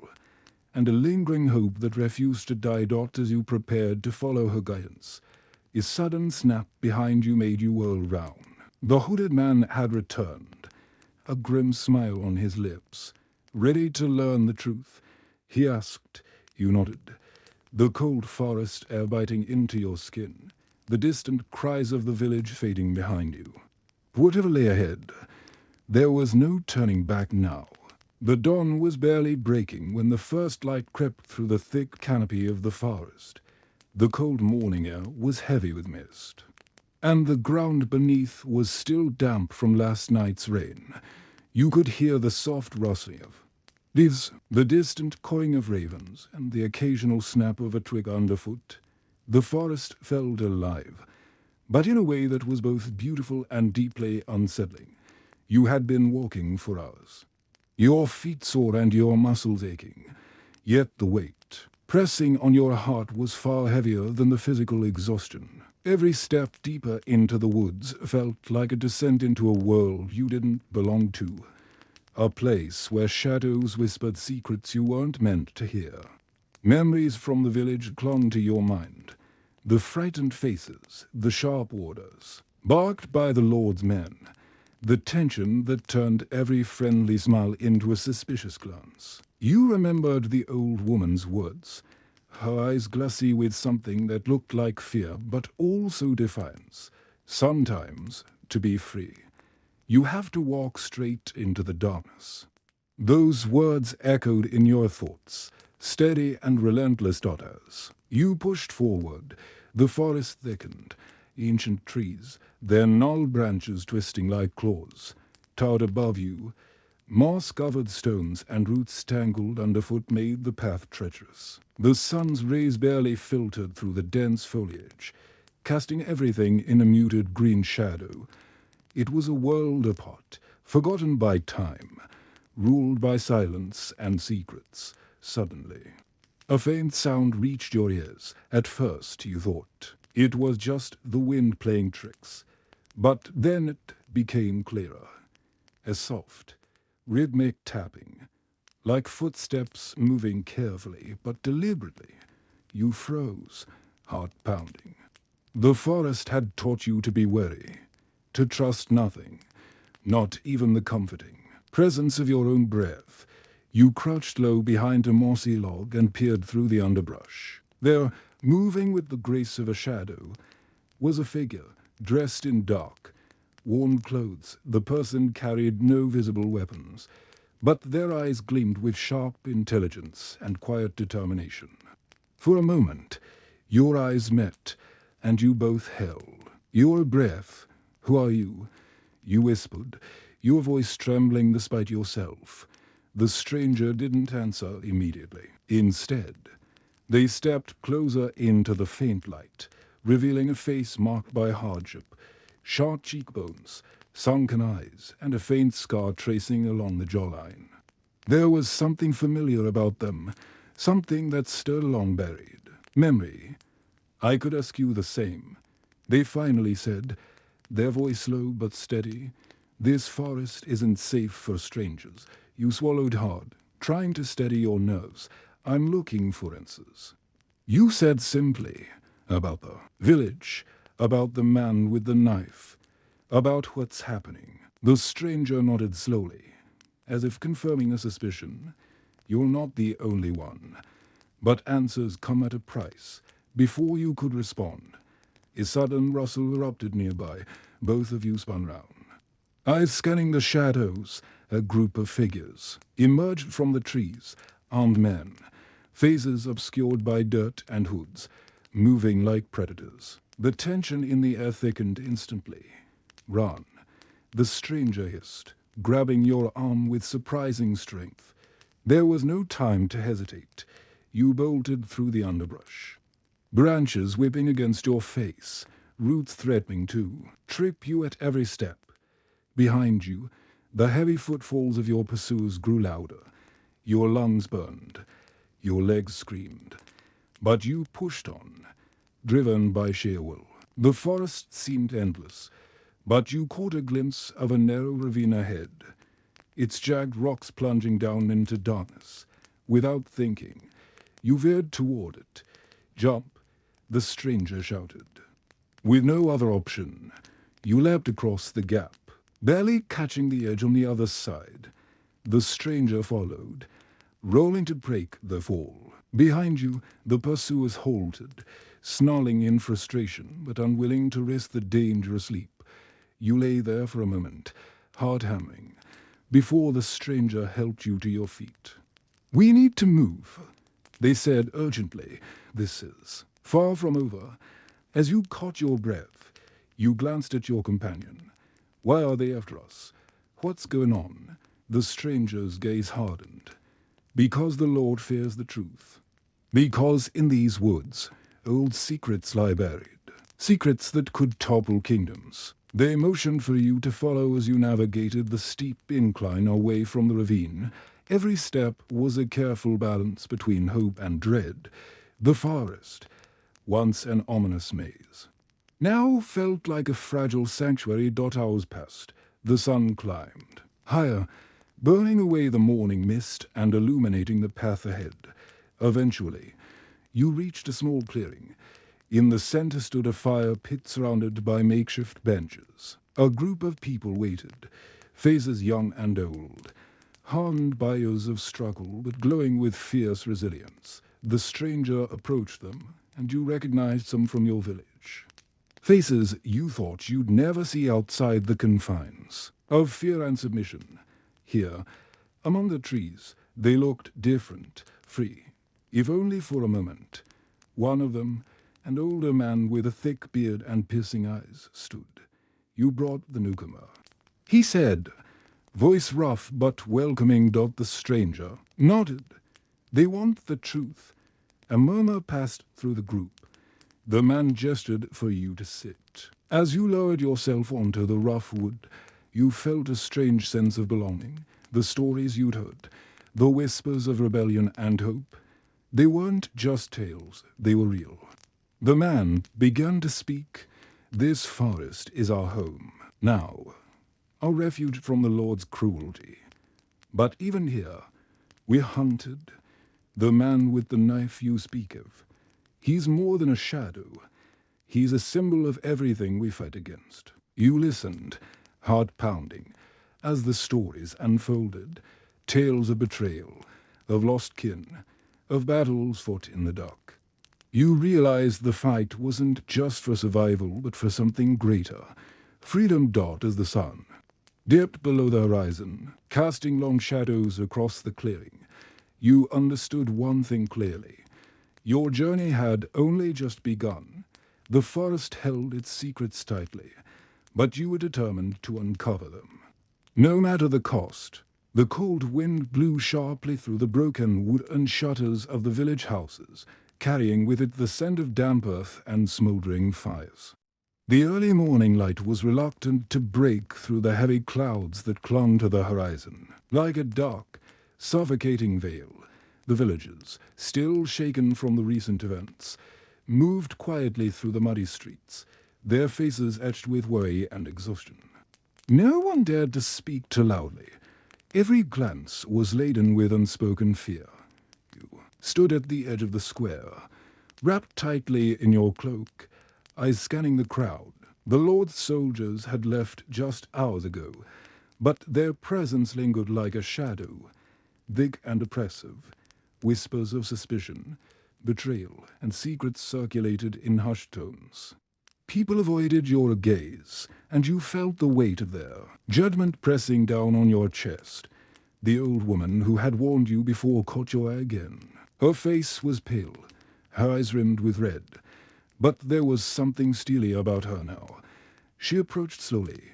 and a lingering hope that refused to die. As you prepared to follow her guidance, a sudden snap behind you made you whirl round. The hooded man had returned, a grim smile on his lips. "Ready to learn the truth?" he asked. You nodded, the cold forest air biting into your skin, the distant cries of the village fading behind you. Whatever lay ahead, there was no turning back now. The dawn was barely breaking when the first light crept through the thick canopy of the forest. The cold morning air was heavy with mist, and the ground beneath was still damp from last night's rain. You could hear the soft rustling of leaves, the distant cawing of ravens, and the occasional snap of a twig underfoot. The forest felt alive, but in a way that was both beautiful and deeply unsettling. You had been walking for hours, your feet sore and your muscles aching, yet the weight pressing on your heart was far heavier than the physical exhaustion. Every step deeper into the woods felt like a descent into a world you didn't belong to, a place where shadows whispered secrets you weren't meant to hear. Memories from the village clung to your mind, the frightened faces, the sharp orders barked by the Lord's men, the tension that turned every friendly smile into a suspicious glance. You remembered the old woman's words, her eyes glassy with something that looked like fear but also defiance. "Sometimes, to be free, you have to walk straight into the darkness." Those words echoed in your thoughts, steady and relentless. As you pushed forward, the forest thickened. Ancient trees, their gnarled branches twisting like claws, towered above you. Moss-covered stones and roots tangled underfoot made the path treacherous. The sun's rays barely filtered through the dense foliage, casting everything in a muted green shadow. It was a world apart, forgotten by time, ruled by silence and secrets. Suddenly, a faint sound reached your ears. At first, you thought it was just the wind playing tricks, but then it became clearer. A soft, rhythmic tapping, like footsteps moving carefully but deliberately. You froze, heart pounding. The forest had taught you to be wary, to trust nothing, not even the comforting presence of your own breath. You crouched low behind a mossy log and peered through the underbrush. There, moving with the grace of a shadow, was a figure dressed in dark, worn clothes. The person carried no visible weapons, but their eyes gleamed with sharp intelligence and quiet determination. For a moment, your eyes met, and you both held your breath. "Who are you?" you whispered, your voice trembling despite yourself. The stranger didn't answer immediately. Instead, they stepped closer into the faint light, revealing a face marked by hardship, sharp cheekbones, sunken eyes, and a faint scar tracing along the jawline. There was something familiar about them, something that stirred a long-buried memory. "I could ask you the same," they finally said, their voice low but steady. "This forest isn't safe for strangers." You swallowed hard, trying to steady your nerves. "I'm looking for answers." You said simply, "About the village, about the man with the knife, about what's happening." The stranger nodded slowly, as if confirming a suspicion. You're not the only one. But answers come at a price. Before you could respond, a sudden rustle erupted nearby. Both of you spun round. Eyes scanning the shadows, a group of figures emerged from the trees, armed men, faces obscured by dirt and hoods, moving like predators. The tension in the air thickened instantly. Run, the stranger hissed, grabbing your arm with surprising strength. There was no time to hesitate. You bolted through the underbrush. Branches whipping against your face, roots threatening to trip you at every step. Behind you, the heavy footfalls of your pursuers grew louder. Your lungs burned. Your legs screamed. But you pushed on, driven by sheer will. The forest seemed endless, but you caught a glimpse of a narrow ravine ahead, its jagged rocks plunging down into darkness. Without thinking, you veered toward it. Jump, the stranger shouted. With no other option, you leapt across the gap, barely catching the edge on the other side. The stranger followed, rolling to break the fall. Behind you, the pursuers halted, snarling in frustration, but unwilling to risk the dangerous leap. You lay there for a moment, heart hammering, before the stranger helped you to your feet. "We need to move," they said urgently. "This is far from over." As you caught your breath, you glanced at your companion. "Why are they after us? What's going on?" The stranger's gaze hardened. "Because the Lord fears the truth. Because in these woods, old secrets lie buried. Secrets that could topple kingdoms." They motioned for you to follow as you navigated the steep incline away from the ravine. Every step was a careful balance between hope and dread. The forest, once an ominous maze, now felt like a fragile sanctuary. Hours passed. The sun climbed higher, burning away the morning mist and illuminating the path ahead. Eventually, you reached a small clearing. In the center stood a fire pit surrounded by makeshift benches. A group of people waited, faces young and old, hardened by years of struggle but glowing with fierce resilience. The stranger approached them, and you recognized some from your village. Faces you thought you'd never see outside the confines of fear and submission. Here, among the trees, they looked different, free, if only for a moment. One of them, an older man with a thick beard and piercing eyes, stood. You brought the newcomer. He said, voice rough but welcoming. The stranger nodded. "They want the truth." A murmur passed through the group. The man gestured for you to sit. As you lowered yourself onto the rough wood, you felt a strange sense of belonging. The stories you'd heard, the whispers of rebellion and hope, they weren't just tales, they were real. The man began to speak. "This forest is our home now, our refuge from the Lord's cruelty. But even here, we're hunted. The man with the knife you speak of, he's more than a shadow. He's a symbol of everything we fight against." You listened, heart pounding, as the stories unfolded. Tales of betrayal, of lost kin, of battles fought in the dark. You realized the fight wasn't just for survival, but for something greater. Freedom. As the sun dipped below the horizon, casting long shadows across the clearing, you understood one thing clearly. Your journey had only just begun. The forest held its secrets tightly, but you were determined to uncover them. No matter the cost. The cold wind blew sharply through the broken wooden shutters of the village houses, carrying with it the scent of damp earth and smoldering fires. The early morning light was reluctant to break through the heavy clouds that clung to the horizon. Like a dark, suffocating veil, the villagers, still shaken from the recent events, moved quietly through the muddy streets, their faces etched with worry and exhaustion. No one dared to speak too loudly. Every glance was laden with unspoken fear. You stood at the edge of the square, wrapped tightly in your cloak, eyes scanning the crowd. The Lord's soldiers had left just hours ago, but their presence lingered like a shadow, thick and oppressive. Whispers of suspicion, betrayal, and secrets circulated in hushed tones. People avoided your gaze, and you felt the weight of their judgment pressing down on your chest. The old woman who had warned you before caught your eye again. Her face was pale, her eyes rimmed with red, but there was something steely about her now. She approached slowly,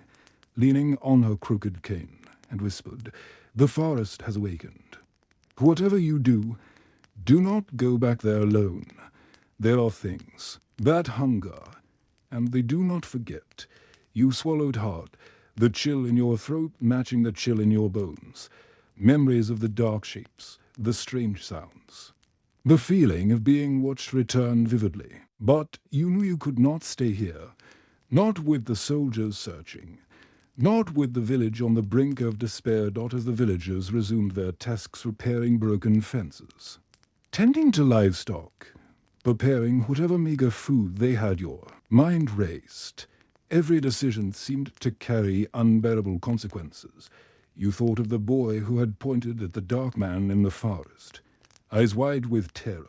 leaning on her crooked cane, and whispered, "The forest has awakened. Whatever you do, do not go back there alone. There are things that hunger, and they do not forget." You swallowed hard, the chill in your throat matching the chill in your bones. Memories of the dark shapes, the strange sounds. The feeling of being watched returned vividly. But you knew you could not stay here. Not with the soldiers searching. Not with the village on the brink of despair. Not as the villagers resumed their tasks repairing broken fences. Tending to livestock. Preparing whatever meager food they had. Your mind raced. Every decision seemed to carry unbearable consequences. You thought of the boy who had pointed at the dark man in the forest, eyes wide with terror.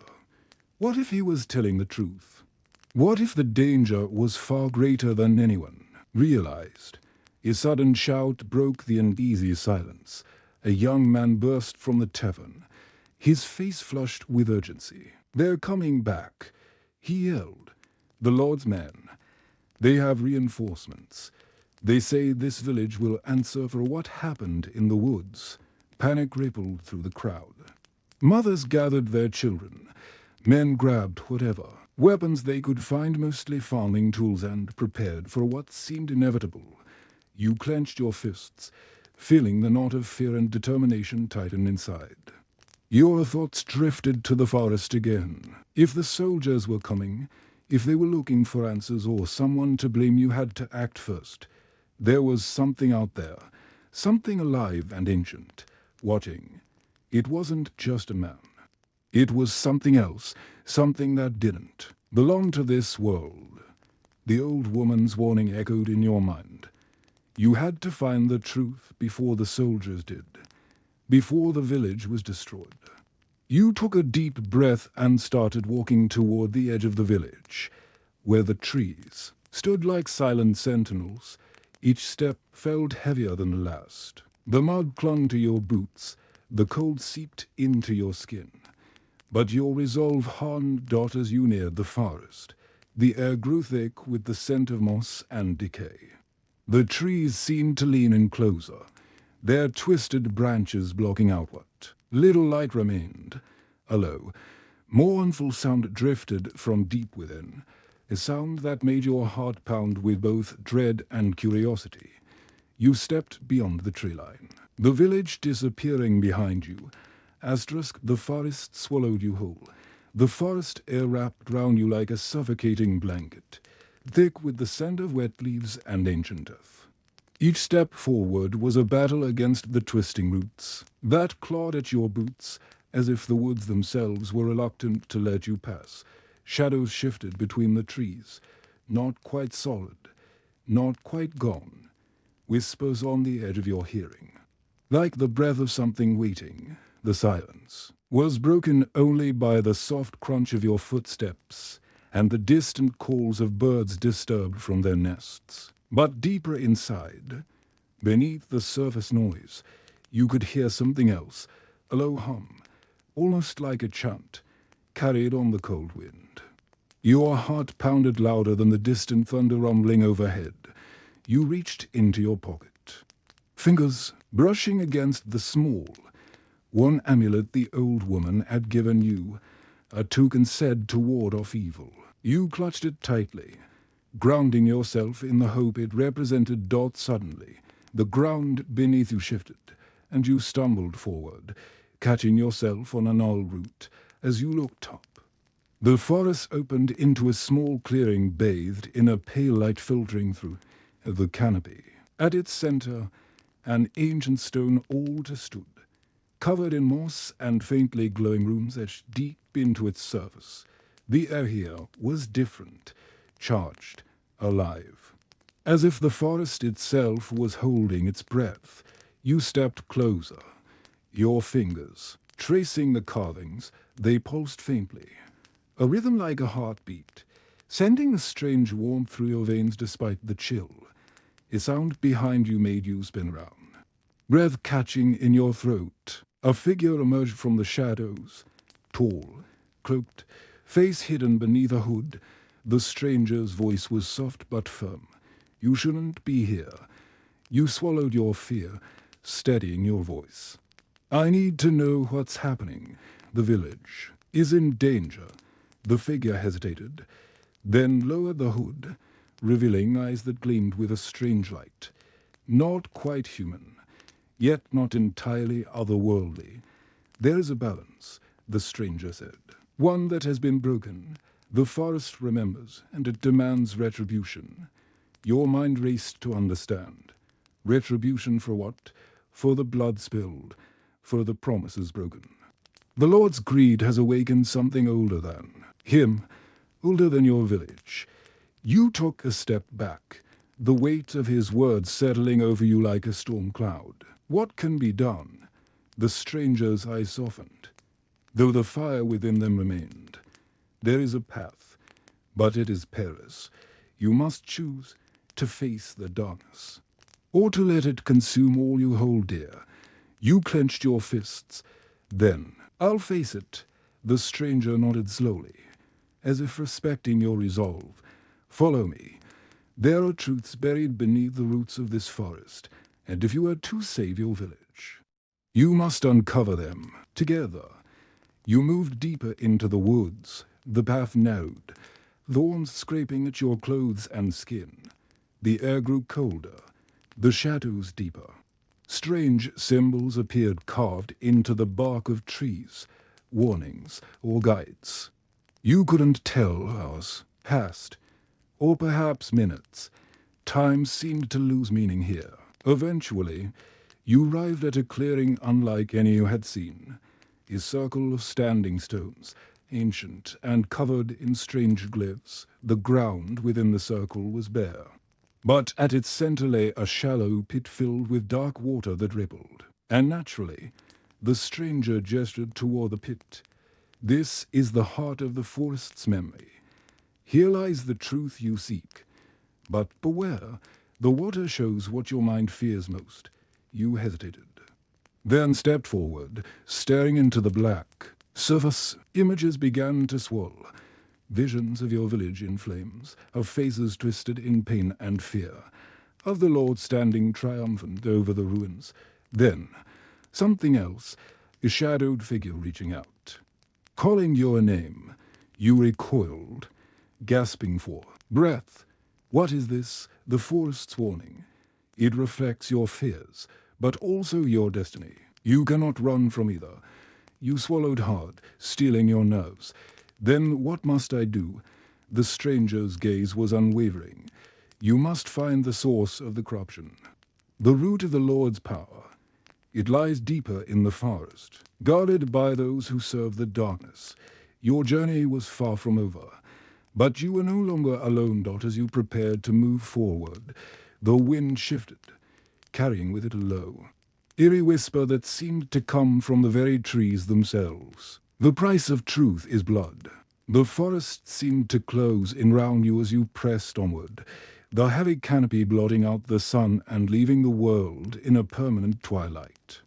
What if he was telling the truth? What if the danger was far greater than anyone realized? A sudden shout broke the uneasy silence. A young man burst from the tavern, his face flushed with urgency. "They're coming back," he yelled. "The Lord's men. They have reinforcements. They say this village will answer for what happened in the woods." Panic rippled through the crowd. Mothers gathered their children. Men grabbed whatever weapons they could find, mostly farming tools, and prepared for what seemed inevitable. You clenched your fists, feeling the knot of fear and determination tighten inside. Your thoughts drifted to the forest again. If the soldiers were coming, if they were looking for answers or someone to blame, you had to act first. There was something out there, something alive and ancient, watching. It wasn't just a man. It was something else, something that didn't belong to this world. The old woman's warning echoed in your mind. You had to find the truth before the soldiers did, before the village was destroyed. You took a deep breath and started walking toward the edge of the village, where the trees stood like silent sentinels. Each step felt heavier than the last. The mud clung to your boots, the cold seeped into your skin. But your resolve hardened as you neared the forest. The air grew thick with the scent of moss and decay. The trees seemed to lean in closer, their twisted branches blocking outward. Little light remained. A low, mournful sound drifted from deep within, a sound that made your heart pound with both dread and curiosity. You stepped beyond the tree line, the village disappearing behind you. Asterisk, the forest swallowed you whole. The forest air wrapped round you like a suffocating blanket, thick with the scent of wet leaves and ancient earth. Each step forward was a battle against the twisting roots that clawed at your boots, as if the woods themselves were reluctant to let you pass. Shadows shifted between the trees, not quite solid, not quite gone. Whispers on the edge of your hearing, like the breath of something waiting. The silence was broken only by the soft crunch of your footsteps and the distant calls of birds disturbed from their nests. But deeper inside, beneath the surface noise, you could hear something else, a low hum, almost like a chant, carried on the cold wind. Your heart pounded louder than the distant thunder rumbling overhead. You reached into your pocket, fingers brushing against the small, one amulet the old woman had given you, a token said to ward off evil. You clutched it tightly, grounding yourself in the hope it represented. Suddenly, the ground beneath you shifted, and you stumbled forward, catching yourself on a gnarled root as you looked up. The forest opened into a small clearing bathed in a pale light filtering through the canopy. At its center, an ancient stone altar stood, covered in moss and faintly glowing runes etched deep into its surface. The air here was different, charged, alive. As if the forest itself was holding its breath, you stepped closer. Your fingers, tracing the carvings, they pulsed faintly, a rhythm like a heartbeat, sending a strange warmth through your veins despite the chill. A sound behind you made you spin round. Breath catching in your throat, a figure emerged from the shadows, tall, cloaked, face hidden beneath a hood. The stranger's voice was soft but firm. You shouldn't be here. You swallowed your fear, steadying your voice. I need to know what's happening. The village is in danger. The figure hesitated, then lowered the hood, revealing eyes that gleamed with a strange light. Not quite human, yet not entirely otherworldly. There is a balance, the stranger said. One that has been broken. The forest remembers, and it demands retribution. Your mind raced to understand. Retribution for what? For the blood spilled, for the promises broken. The Lord's greed has awakened something older than him, older than your village. You took a step back, the weight of his words settling over you like a storm cloud. What can be done? The stranger's eyes softened, though the fire within them remained. There is a path, but it is perilous. You must choose to face the darkness, or to let it consume all you hold dear. You clenched your fists. Then, I'll face it. The stranger nodded slowly, as if respecting your resolve. Follow me. There are truths buried beneath the roots of this forest, and if you are to save your village, you must uncover them together. You moved deeper into the woods. The path narrowed, thorns scraping at your clothes and skin. The air grew colder, the shadows deeper. Strange symbols appeared carved into the bark of trees, warnings or guides. You couldn't tell hours passed, or perhaps minutes. Time seemed to lose meaning here. Eventually, you arrived at a clearing unlike any you had seen. A circle of standing stones, ancient and covered in strange glyphs. The ground within the circle was bare, but at its center lay a shallow pit filled with dark water that rippled. And naturally, the stranger gestured toward the pit. This is the heart of the forest's memory. Here lies the truth you seek. But beware, the water shows what your mind fears most. You hesitated, then stepped forward, staring into the black. Surface images began to swirl. Visions of your village in flames, of faces twisted in pain and fear, of the Lord standing triumphant over the ruins. Then, something else, a shadowed figure reaching out. Calling your name, you recoiled, gasping for breath. What is this? The forest's warning. It reflects your fears, but also your destiny. You cannot run from either. You swallowed hard, steeling your nerves. Then what must I do? The stranger's gaze was unwavering. You must find the source of the corruption, the root of the Lord's power. It lies deeper in the forest, guarded by those who serve the darkness. Your journey was far from over, but you were no longer alone, Dot, as you prepared to move forward. The wind shifted, carrying with it a low, eerie whisper that seemed to come from the very trees themselves. The price of truth is blood. The forest seemed to close in round you as you pressed onward, the heavy canopy blotting out the sun and leaving the world in a permanent twilight.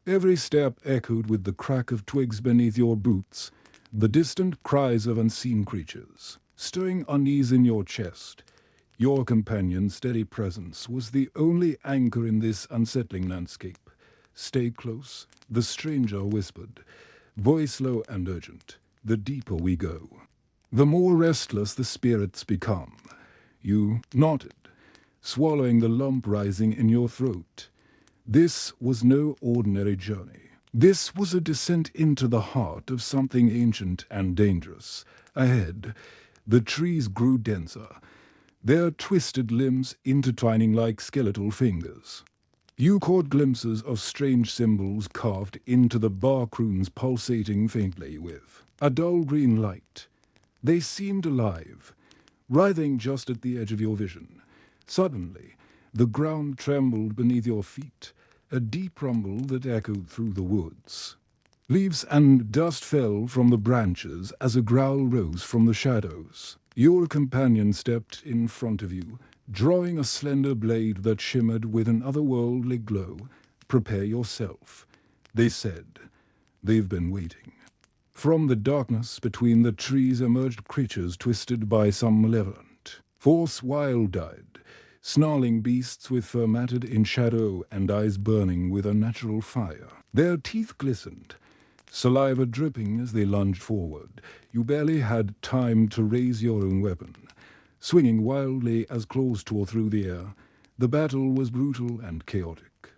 Every step echoed with the crack of twigs beneath your boots, the distant cries of unseen creatures, stirring unease in your chest. Your companion's steady presence was the only anchor in this unsettling landscape. Stay close, the stranger whispered, voice low and urgent. The deeper we go, the more restless the spirits become. You nodded, swallowing the lump rising in your throat. This was no ordinary journey. This was a descent into the heart of something ancient and dangerous. Ahead, the trees grew denser, their twisted limbs intertwining like skeletal fingers. You caught glimpses of strange symbols carved into the bark runes pulsating faintly with a dull green light. They seemed alive, writhing just at the edge of your vision. Suddenly, the ground trembled beneath your feet, a deep rumble that echoed through the woods. Leaves and dust fell from the branches as a growl rose from the shadows. Your companion stepped in front of you, drawing a slender blade that shimmered with an otherworldly glow. "Prepare yourself," they said. "They've been waiting." From the darkness between the trees emerged creatures twisted by some malevolent force, wild-eyed, snarling beasts with fur matted in shadow and eyes burning with unnatural fire. Their teeth glistened, saliva dripping as they lunged forward. You barely had time to raise your own weapon. Swinging wildly as claws tore through the air, the battle was brutal and chaotic.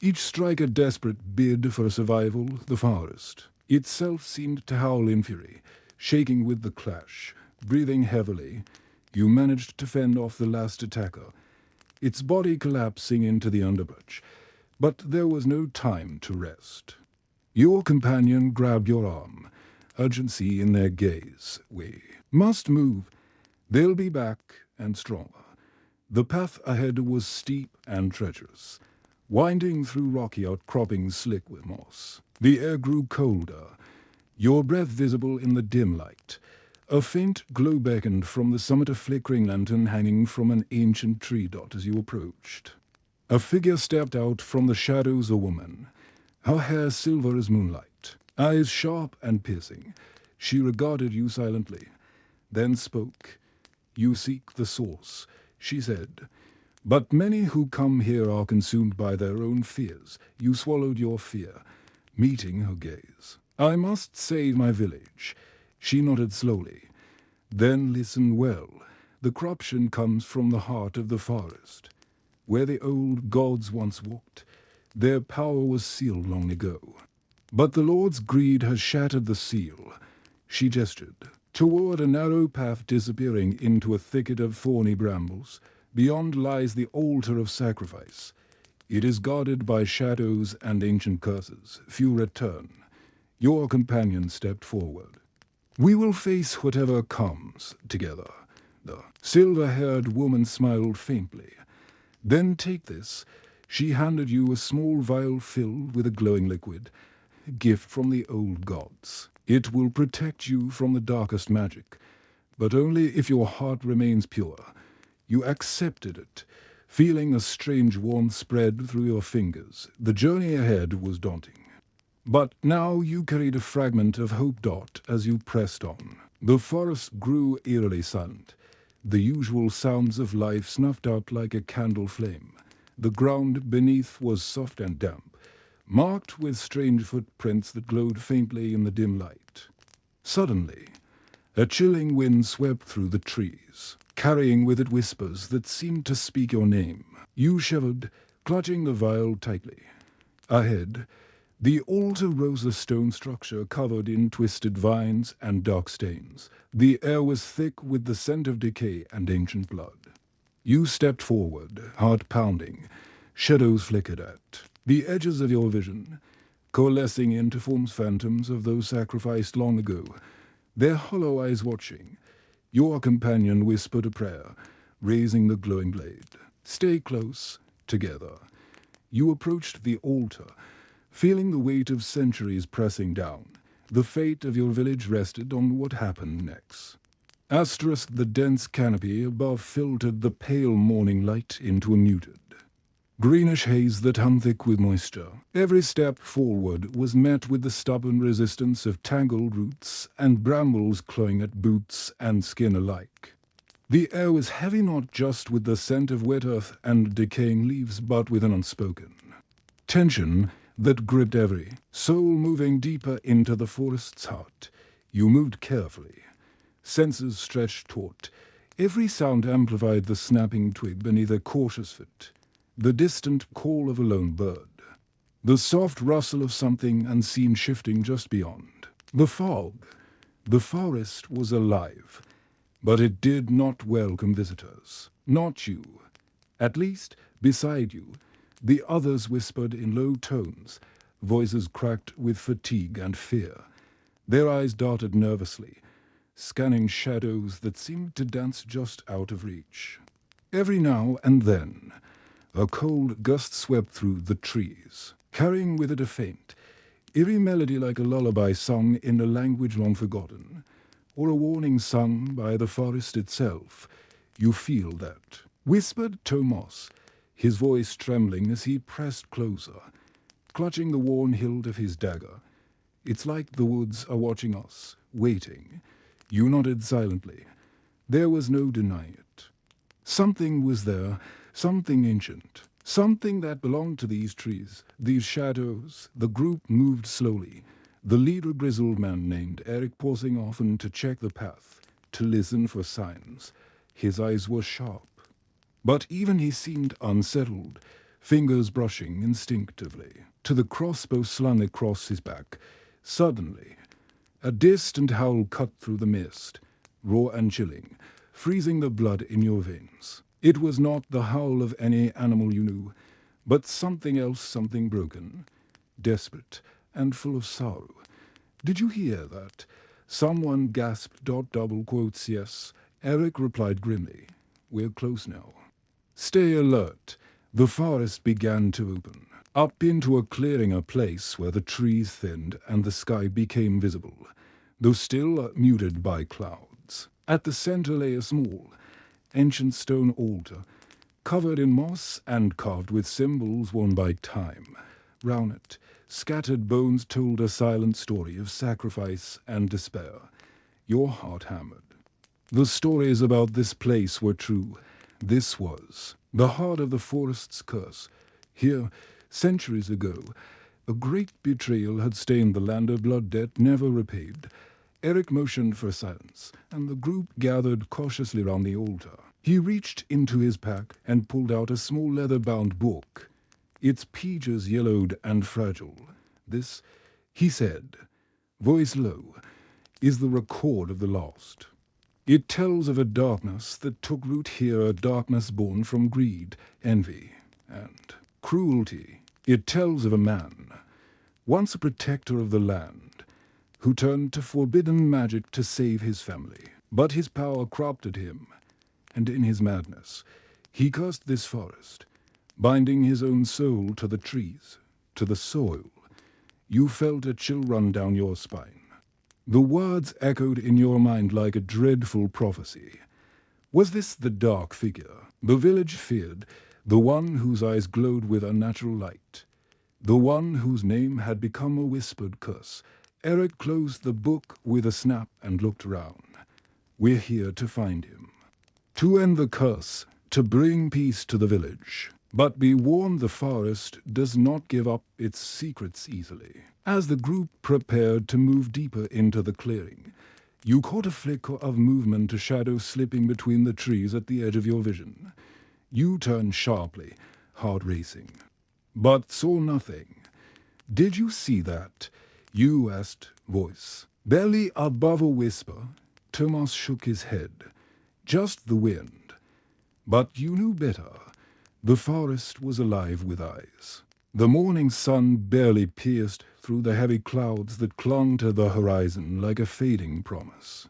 Each strike a desperate bid for survival. The forest itself seemed to howl in fury, shaking with the clash. Breathing heavily, you managed to fend off the last attacker, its body collapsing into the underbrush. But there was no time to rest. Your companion grabbed your arm, urgency in their gaze. "We must move. They'll be back and stronger." The path ahead was steep and treacherous, winding through rocky outcroppings slick with moss. The air grew colder, your breath visible in the dim light. A faint glow beckoned from the summit, a flickering lantern hanging from an ancient tree dot as you approached. A figure stepped out from the shadows, a woman, her hair silver as moonlight, eyes sharp and piercing. She regarded you silently, then spoke. "You seek the source," she said. "But many who come here are consumed by their own fears." You swallowed your fear, meeting her gaze. "I must save my village." She nodded slowly. "Then listen well. The corruption comes from the heart of the forest, where the old gods once walked. Their power was sealed long ago. But the Lord's greed has shattered the seal." She gestured toward a narrow path disappearing into a thicket of thorny brambles. Beyond lies the altar of sacrifice. It is guarded by shadows and ancient curses. Few return. Your companion stepped forward. "We will face whatever comes together." The silver-haired woman smiled faintly. "Then take this." She handed you a small vial filled with a glowing liquid, a gift from the old gods. "It will protect you from the darkest magic, but only if your heart remains pure." You accepted it, feeling a strange warmth spread through your fingers. The journey ahead was daunting, but now you carried a fragment of hope dot as you pressed on. The forest grew eerily silent, the usual sounds of life snuffed out like a candle flame. The ground beneath was soft and damp, marked with strange footprints that glowed faintly in the dim light. Suddenly, a chilling wind swept through the trees, carrying with it whispers that seemed to speak your name. You shivered, clutching the vial tightly. Ahead, the altar rose, a stone structure covered in twisted vines and dark stains. The air was thick with the scent of decay and ancient blood. You stepped forward, heart pounding. Shadows flickered at the edges of your vision, coalescing into forms, phantoms of those sacrificed long ago, their hollow eyes watching. Your companion whispered a prayer, raising the glowing blade. "Stay close, together." You approached the altar, feeling the weight of centuries pressing down. The fate of your village rested on what happened next. The dense canopy above filtered the pale morning light into a muted, greenish haze that hung thick with moisture. Every step forward was met with the stubborn resistance of tangled roots and brambles clawing at boots and skin alike. The air was heavy, not just with the scent of wet earth and decaying leaves, but with an unspoken tension that gripped every soul. Moving deeper into the forest's heart, you moved carefully, senses stretched taut. Every sound amplified, the snapping twig beneath a cautious foot, the distant call of a lone bird, the soft rustle of something unseen shifting just beyond. The fog. The forest was alive, but it did not welcome visitors. Not you. At least, beside you, the others whispered in low tones, voices cracked with fatigue and fear. Their eyes darted nervously, scanning shadows that seemed to dance just out of reach. Every now and then, a cold gust swept through the trees, carrying with it a faint, eerie melody like a lullaby sung in a language long forgotten, or a warning sung by the forest itself. You feel that, whispered Tomas, his voice trembling as he pressed closer, clutching the worn hilt of his dagger. It's like the woods are watching us, waiting. You nodded silently. There was no denying it. Something was there, something ancient, something that belonged to these trees, these shadows. The group moved slowly, the leader a grizzled man named Eric pausing often to check the path, to listen for signs. His eyes were sharp. But even he seemed unsettled, fingers brushing instinctively to the crossbow slung across his back. Suddenly, a distant howl cut through the mist, raw and chilling, freezing the blood in your veins. It was not the howl of any animal you knew, but something else, something broken, desperate, and full of sorrow. Did you hear that? Someone gasped. Double quotes, yes. Eric replied grimly. We're close now. Stay alert. The forest began to open, up into a clearing, a place where the trees thinned and the sky became visible, though still muted by clouds. At the center lay a small, ancient stone altar, covered in moss and carved with symbols worn by time. Round it, scattered bones told a silent story of sacrifice and despair. Your heart hammered. The stories about this place were true. This was the heart of the forest's curse. Here, centuries ago, a great betrayal had stained the land, a blood debt never repaid. Eric motioned for silence, and the group gathered cautiously round the altar. He reached into his pack and pulled out a small leather-bound book. Its pages yellowed and fragile. This, he said, voice low, is the record of the lost. It tells of a darkness that took root here, a darkness born from greed, envy, and cruelty. It tells of a man, once a protector of the land, who turned to forbidden magic to save his family. But his power corrupted him, and in his madness, he cursed this forest, binding his own soul to the trees, to the soil. You felt a chill run down your spine. The words echoed in your mind like a dreadful prophecy. Was this the dark figure the village feared, the one whose eyes glowed with unnatural light, the one whose name had become a whispered curse? Eric closed the book with a snap and looked round. We're here to find him, to end the curse, to bring peace to the village. But be warned, the forest does not give up its secrets easily. As the group prepared to move deeper into the clearing, you caught a flicker of movement, a shadow slipping between the trees at the edge of your vision. You turned sharply, heart racing, but saw nothing. Did you see that? You asked, voice barely above a whisper. Tomas shook his head. Just the wind. But you knew better. The forest was alive with eyes. The morning sun barely pierced through the heavy clouds that clung to the horizon like a fading promise.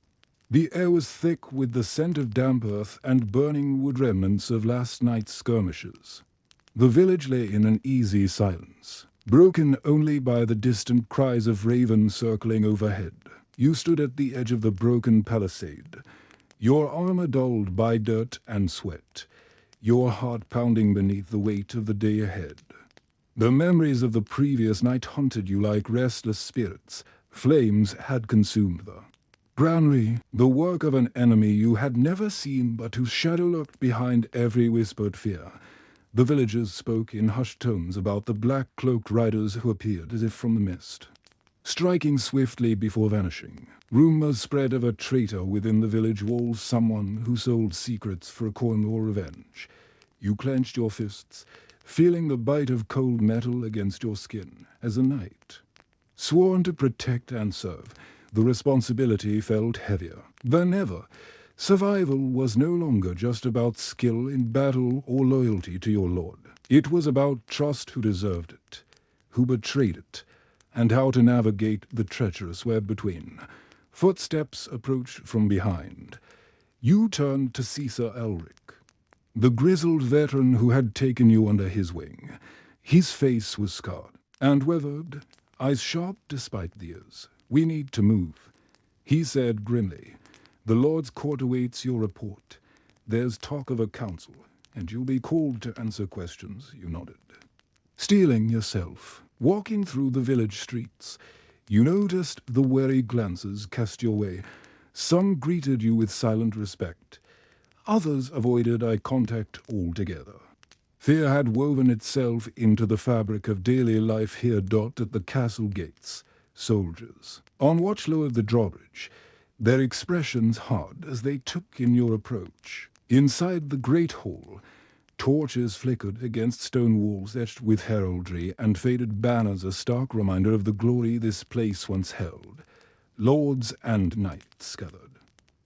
The air was thick with the scent of damp earth and burning wood, remnants of last night's skirmishes. The village lay in an easy silence, broken only by the distant cries of ravens circling overhead. You stood at the edge of the broken palisade, your armor dulled by dirt and sweat, your heart pounding beneath the weight of the day ahead. The memories of the previous night haunted you like restless spirits. Flames had consumed the granary, the work of an enemy you had never seen but whose shadow lurked behind every whispered fear. The villagers spoke in hushed tones about the black-cloaked riders who appeared as if from the mist, striking swiftly before vanishing. Rumors spread of a traitor within the village walls, someone who sold secrets for a coin or revenge. You clenched your fists, feeling the bite of cold metal against your skin. As a knight, sworn to protect and serve, the responsibility felt heavier than ever. Survival was no longer just about skill in battle or loyalty to your lord. It was about trust, who deserved it, who betrayed it, and how to navigate the treacherous web between. Footsteps approached from behind. You turned to Caesar Elric. the grizzled veteran who had taken you under his wing. His face was scarred and weathered, eyes sharp despite the years. "We need to move," he said grimly. "The Lord's court awaits your report. There's talk of a council, and you'll be called to answer questions." You nodded. Steeling yourself, walking through the village streets, you noticed the wary glances cast your way. Some greeted you with silent respect. Others avoided eye contact altogether. Fear had woven itself into the fabric of daily life here. At the castle gates, soldiers, on watch lower the drawbridge, their expressions hard as they took in your approach. Inside the great hall, torches flickered against stone walls etched with heraldry and faded banners, a stark reminder of the glory this place once held. Lords and knights gathered.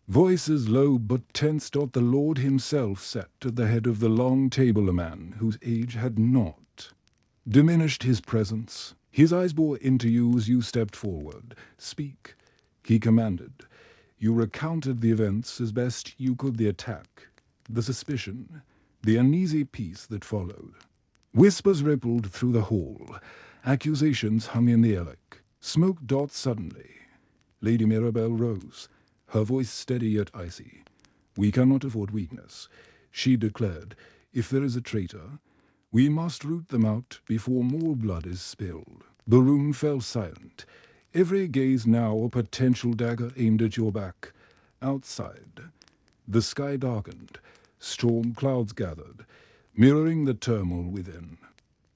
Voices low but tense. The Lord himself sat at the head of the long table, a man whose age had not diminished his presence. His eyes bore into you as you stepped forward. "Speak," he commanded. You recounted the events as best you could, the attack, the suspicion, the uneasy peace that followed. Whispers rippled through the hall. Accusations hung in the air like smoke. Suddenly, Lady Mirabelle rose, her voice steady yet icy. "We cannot afford weakness," she declared. "If there is a traitor, we must root them out before more blood is spilled." The room fell silent. Every gaze now a potential dagger aimed at your back. Outside, the sky darkened. Storm clouds gathered, mirroring the turmoil within.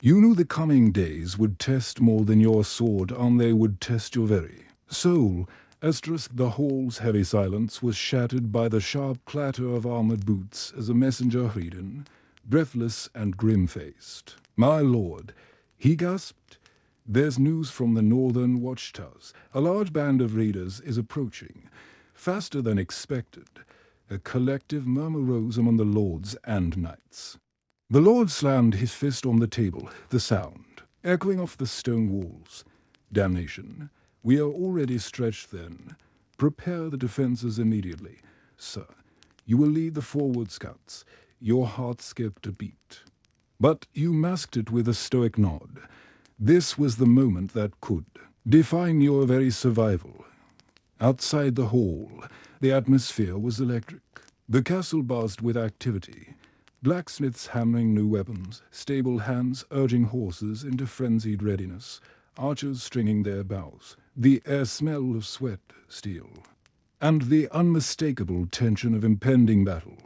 You knew the coming days would test more than your sword, and they would test your very soul. The hall's heavy silence was shattered by the sharp clatter of armored boots as a messenger hurried in, breathless and grim-faced. "My lord," he gasped, "there's news from the northern watchtowers. A large band of raiders is approaching, faster than expected." A collective murmur rose among the lords and knights. The lord slammed his fist on the table, the sound echoing off the stone walls. "Damnation! We are already stretched thin. Prepare the defenses immediately. Sir, you will lead the forward scouts." Your heart skipped a beat, but you masked it with a stoic nod. This was the moment that could define your very survival. Outside the hall, the atmosphere was electric. The castle buzzed with activity. Blacksmiths hammering new weapons, stable hands urging horses into frenzied readiness, archers stringing their bows. The air smelled of sweat, steel, and the unmistakable tension of impending battle.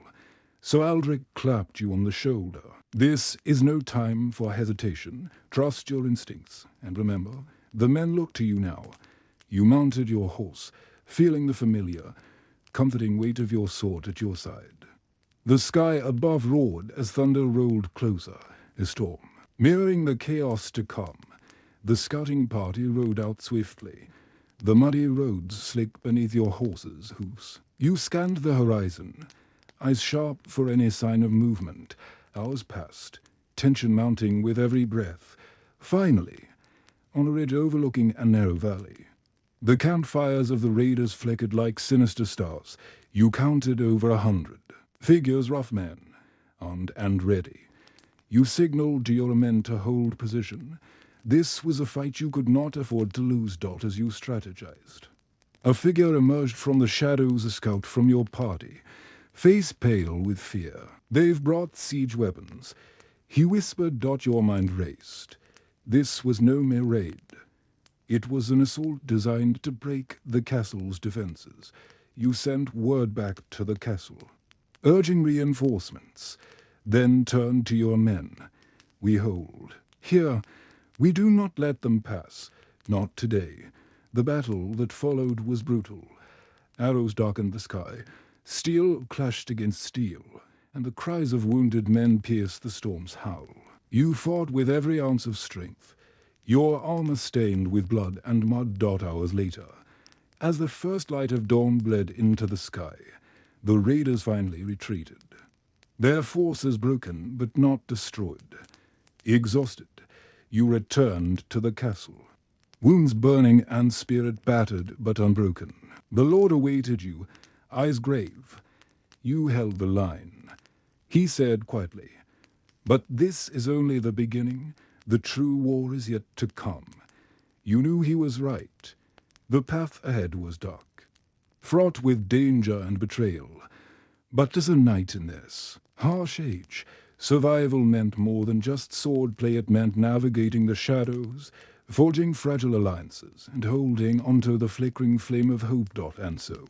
So Aldrich clapped you on the shoulder. "This is no time for hesitation. Trust your instincts, and remember, the men look to you now." You mounted your horse, feeling the familiar, comforting weight of your sword at your side. The sky above roared as thunder rolled closer, a storm, mirroring the chaos to come. The scouting party rode out swiftly, the muddy roads slick beneath your horse's hoofs. You scanned the horizon, eyes sharp for any sign of movement. Hours passed, tension mounting with every breath. Finally, on a ridge overlooking a narrow valley, the campfires of the raiders flickered like sinister stars. You counted over 100. Figures, rough men, armed and ready. You signaled to your men to hold position. This was a fight you could not afford to lose, as you strategized. A figure emerged from the shadows, a scout from your party, face pale with fear. "They've brought siege weapons," he whispered. Your mind raced. This was no mere raid. It was an assault designed to break the castle's defenses. You sent word back to the castle, urging reinforcements, then turned to your men. "We hold. Here, we do not let them pass. Not today." The battle that followed was brutal. Arrows darkened the sky, steel clashed against steel, and the cries of wounded men pierced the storm's howl. You fought with every ounce of strength, your armor stained with blood and mud. Hours later, as the first light of dawn bled into the sky, the raiders finally retreated. Their forces broken but not destroyed. Exhausted, you returned to the castle, wounds burning and spirit battered but unbroken. The Lord awaited you, eyes grave. You held the line. he said quietly. But this is only the beginning. The true war is yet to come. You knew he was right. The path ahead was dark, fraught with danger and betrayal. But as a knight in this harsh age, survival meant more than just swordplay. It meant navigating the shadows, forging fragile alliances, and holding onto the flickering flame of hope. And so,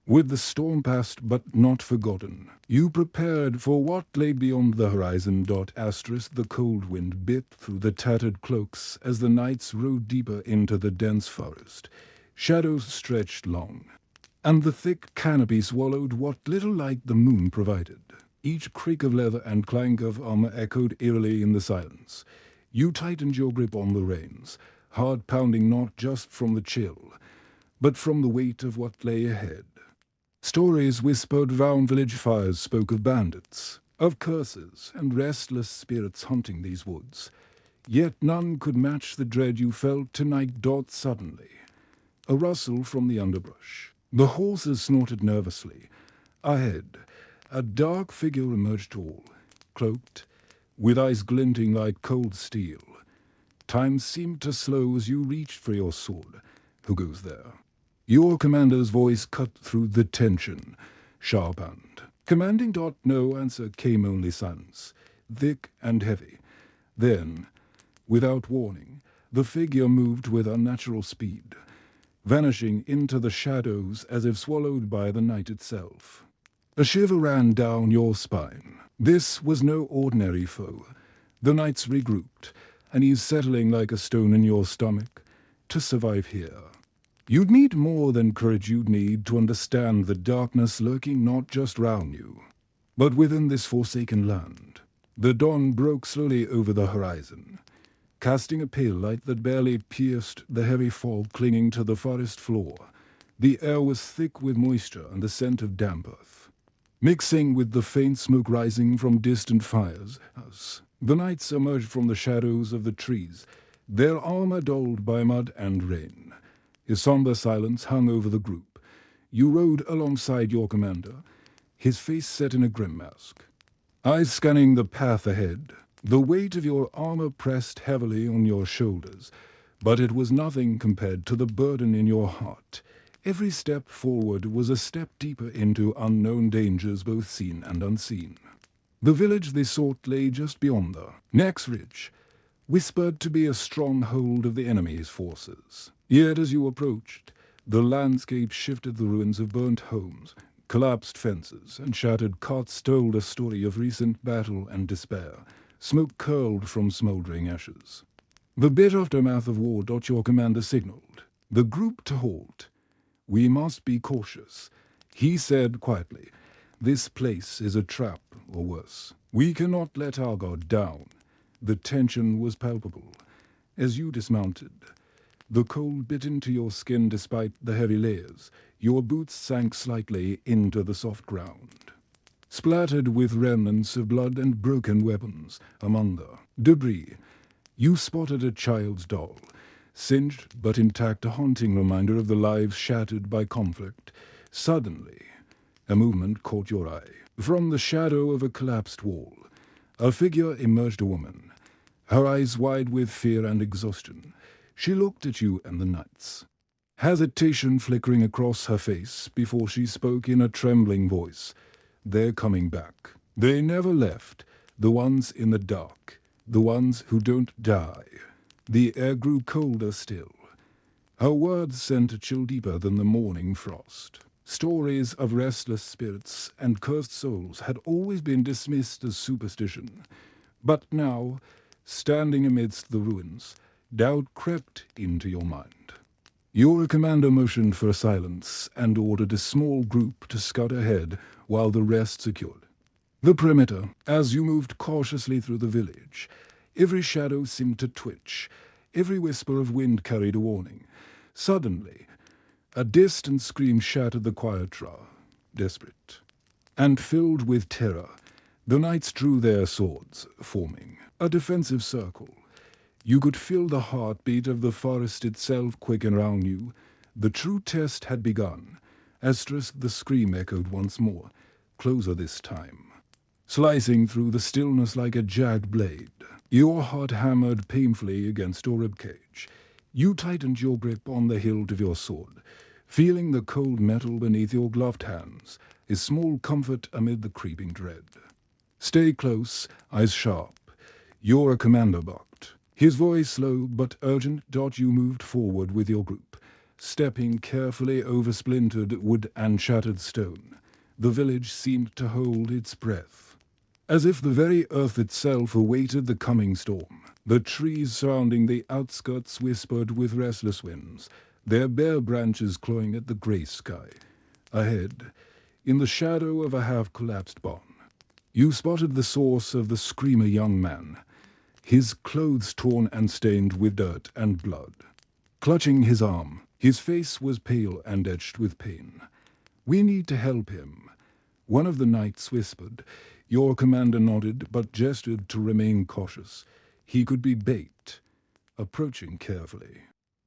with the storm past but not forgotten, you prepared for what lay beyond the horizon. The cold wind bit through the tattered cloaks as the knights rode deeper into the dense forest. Shadows stretched long, and the thick canopy swallowed what little light the moon provided. Each creak of leather and clank of armor echoed eerily in the silence. You tightened your grip on the reins, heart pounding not just from the chill, but from the weight of what lay ahead. Stories whispered round village fires spoke of bandits, of curses and restless spirits haunting these woods. Yet none could match the dread you felt tonight. Suddenly, a rustle from the underbrush. The horses snorted nervously. Ahead, a dark figure emerged, tall, cloaked, with eyes glinting like cold steel. Time seemed to slow as you reached for your sword. Who goes there? Your commander's voice cut through the tension, sharp and commanding. No answer came, only silence, thick and heavy. Then, without warning, the figure moved with unnatural speed, vanishing into the shadows as if swallowed by the night itself. A shiver ran down your spine. This was no ordinary foe. The knights regrouped, unease settling like a stone in your stomach. To survive here, you'd need more than courage. You'd need to understand the darkness lurking not just round you, but within this forsaken land. The dawn broke slowly over the horizon, casting a pale light that barely pierced the heavy fog clinging to the forest floor. The air was thick with moisture and the scent of damp earth, mixing with the faint smoke rising from distant fires. As the knights emerged from the shadows of the trees, their armor dulled by mud and rain. His somber silence hung over the group. You rode alongside your commander, his face set in a grim mask, eyes scanning the path ahead. The weight of your armor pressed heavily on your shoulders, but it was nothing compared to the burden in your heart. Every step forward was a step deeper into unknown dangers, both seen and unseen. The village they sought lay just beyond the next ridge, whispered to be a stronghold of the enemy's forces. Yet as you approached, the landscape shifted. The ruins of burnt homes, collapsed fences, and shattered cots told a story of recent battle and despair. Smoke curled from smoldering ashes. The bitter aftermath of war. Your commander signaled the group to halt. We must be cautious, he said quietly. This place is a trap, or worse. We cannot let our guard down. The tension was palpable. As you dismounted, the cold bit into your skin despite the heavy layers. Your boots sank slightly into the soft ground, splattered with remnants of blood and broken weapons. Among the debris, you spotted a child's doll, singed but intact, a haunting reminder of the lives shattered by conflict. Suddenly, a movement caught your eye. From the shadow of a collapsed wall, a figure emerged, a woman, her eyes wide with fear and exhaustion. She looked at you and the knights, hesitation flickering across her face before she spoke in a trembling voice. They're coming back. They never left. The ones in the dark. The ones who don't die. The air grew colder still. Her words sent a chill deeper than the morning frost. Stories of restless spirits and cursed souls had always been dismissed as superstition. But now, standing amidst the ruins, doubt crept into your mind. Your commander motioned for silence and ordered a small group to scout ahead while the rest secured the perimeter. As you moved cautiously through the village, every shadow seemed to twitch, every whisper of wind carried a warning. Suddenly, a distant scream shattered the quiet roar. Desperate and filled with terror, the knights drew their swords, forming a defensive circle. You could feel the heartbeat of the forest itself quicken around you. The true test had begun. As the scream echoed once more, closer this time. slicing through the stillness like a jagged blade. Your heart hammered painfully against your ribcage. You tightened your grip on the hilt of your sword, feeling the cold metal beneath your gloved hands, a small comfort amid the creeping dread. Stay close, eyes sharp. You're a commander barked. His voice slow but urgent. You moved forward with your group, stepping carefully over splintered wood and shattered stone. The village seemed to hold its breath, as if the very earth itself awaited the coming storm. The trees surrounding the outskirts whispered with restless winds, their bare branches clawing at the grey sky. Ahead, in the shadow of a half-collapsed barn, you spotted the source of the screamer young man, his clothes torn and stained with dirt and blood. Clutching his arm, his face was pale and etched with pain. "We need to help him," one of the knights whispered. Your commander nodded, but gestured to remain cautious. He could be bait. Approaching carefully,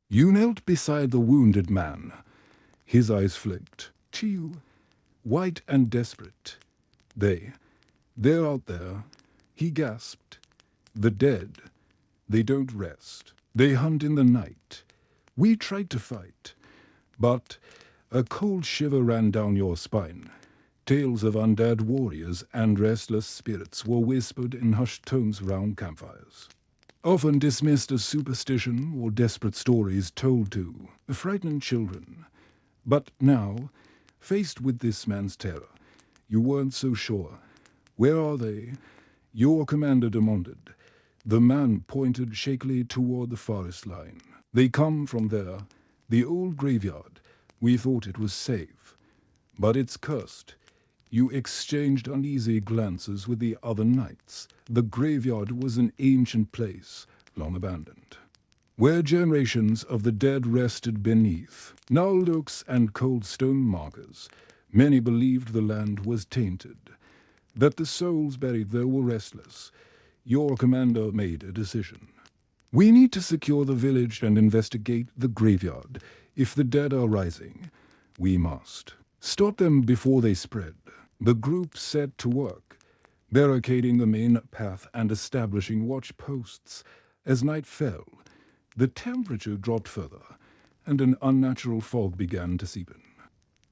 you knelt beside the wounded man. His eyes flicked to you, white and desperate. They're out there," he gasped. "The dead. They don't rest. They hunt in the night. We tried to fight, but..." A cold shiver ran down your spine. Tales of undead warriors and restless spirits were whispered in hushed tones round campfires, often dismissed as superstition or desperate stories told to frightened children. But now, faced with this man's terror, you weren't so sure. "Where are they?" your commander demanded. The man pointed shakily toward the forest line. "They come from there, the old graveyard. We thought it was safe, but it's cursed." You exchanged uneasy glances with the other knights. The graveyard was an ancient place, long abandoned, where generations of the dead rested beneath gnarled oaks and cold stone markers. Many believed the land was tainted, that the souls buried there were restless. Your commander made a decision. "We need to secure the village and investigate the graveyard. If the dead are rising, we must stop them before they spread." The group set to work, barricading the main path and establishing watch posts. As night fell, the temperature dropped further, and an unnatural fog began to seep in.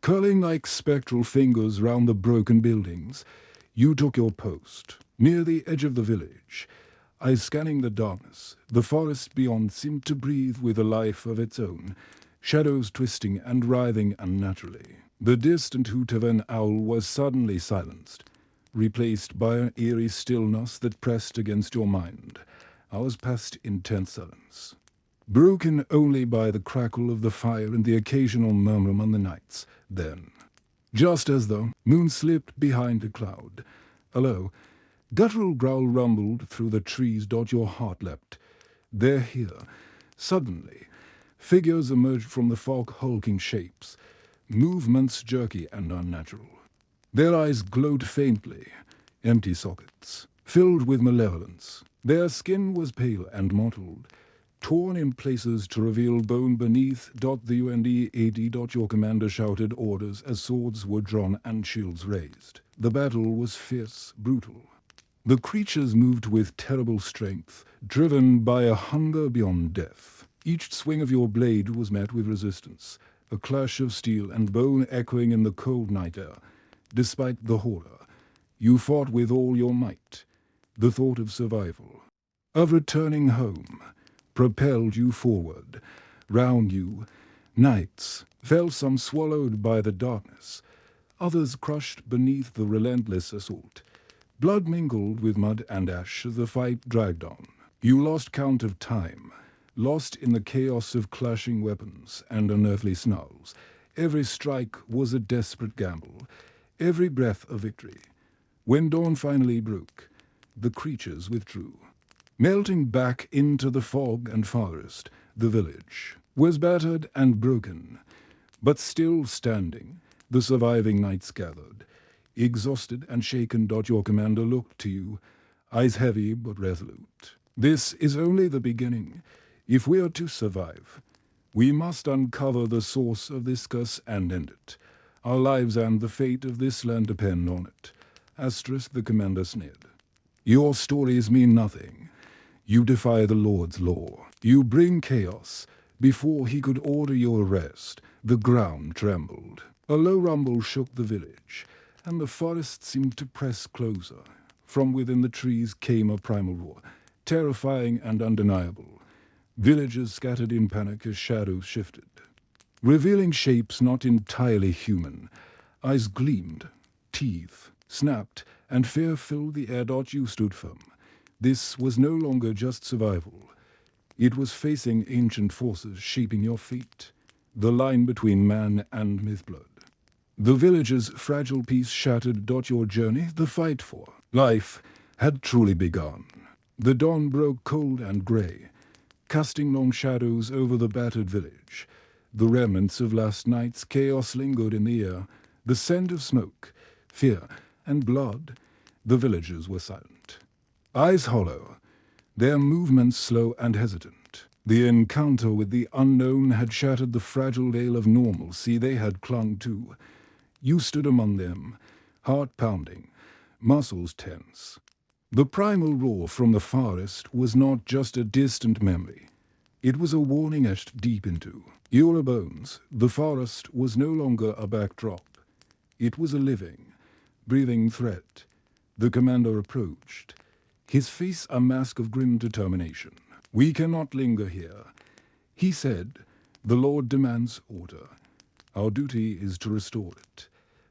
Curling like spectral fingers round the broken buildings, you took your post, near the edge of the village. Eyes scanning the darkness, the forest beyond seemed to breathe with a life of its own, shadows twisting and writhing unnaturally. The distant hoot of an owl was suddenly silenced, replaced by an eerie stillness that pressed against your mind. Hours passed in tense silence, broken only by the crackle of the fire and the occasional murmur among the nights. Then, just as the moon slipped behind a cloud, a low, guttural growl rumbled through the trees. Your heart leapt. "They're here." Suddenly, figures emerged from the fog, hulking shapes, movements jerky and unnatural. Their eyes glowed faintly, empty sockets, filled with malevolence. Their skin was pale and mottled, torn in places to reveal bone beneath. The UND-AD. Your commander shouted orders as swords were drawn and shields raised. The battle was fierce, brutal. The creatures moved with terrible strength, driven by a hunger beyond death. Each swing of your blade was met with resistance, a clash of steel and bone echoing in the cold night air. Despite the horror, you fought with all your might. The thought of survival, of returning home, propelled you forward. Round you, knights fell, some swallowed by the darkness, others crushed beneath the relentless assault. Blood mingled with mud and ash as the fight dragged on. You lost count of time, lost in the chaos of clashing weapons and unearthly snarls. Every strike was a desperate gamble, every breath a victory. When dawn finally broke, the creatures withdrew, melting back into the fog and forest. The village was battered and broken, but still standing. The surviving knights gathered, exhausted and shaken. Your commander looked to you, eyes heavy but resolute. "This is only the beginning. If we are to survive, we must uncover the source of this curse and end it. Our lives and the fate of this land depend on it." Asterisk, the commander sneered. Your stories mean nothing. You defy the Lord's law. You bring chaos. Before he could order your arrest, the ground trembled. A low rumble shook the village, and the forest seemed to press closer. From within the trees came a primal roar, terrifying and undeniable. Villagers scattered in panic as shadows shifted, revealing shapes not entirely human. Eyes gleamed, teeth snapped, and fear filled the air. You stood firm. This was no longer just survival. It was facing ancient forces shaping your fate, the line between man and myth-blood. The village's fragile peace shattered. Your journey, the fight for life, had truly begun. The dawn broke cold and grey, casting long shadows over the battered village. The remnants of last night's chaos lingered in the air, the scent of smoke, fear, and blood. The villagers were silent, eyes hollow, their movements slow and hesitant. The encounter with the unknown had shattered the fragile veil of normalcy they had clung to. You stood among them, heart pounding, muscles tense. The primal roar from the forest was not just a distant memory. It was a warning etched deep into your bones. The forest was no longer a backdrop. It was a living, breathing threat. The commander approached, his face a mask of grim determination. We cannot linger here, he said. The Lord demands order. Our duty is to restore it,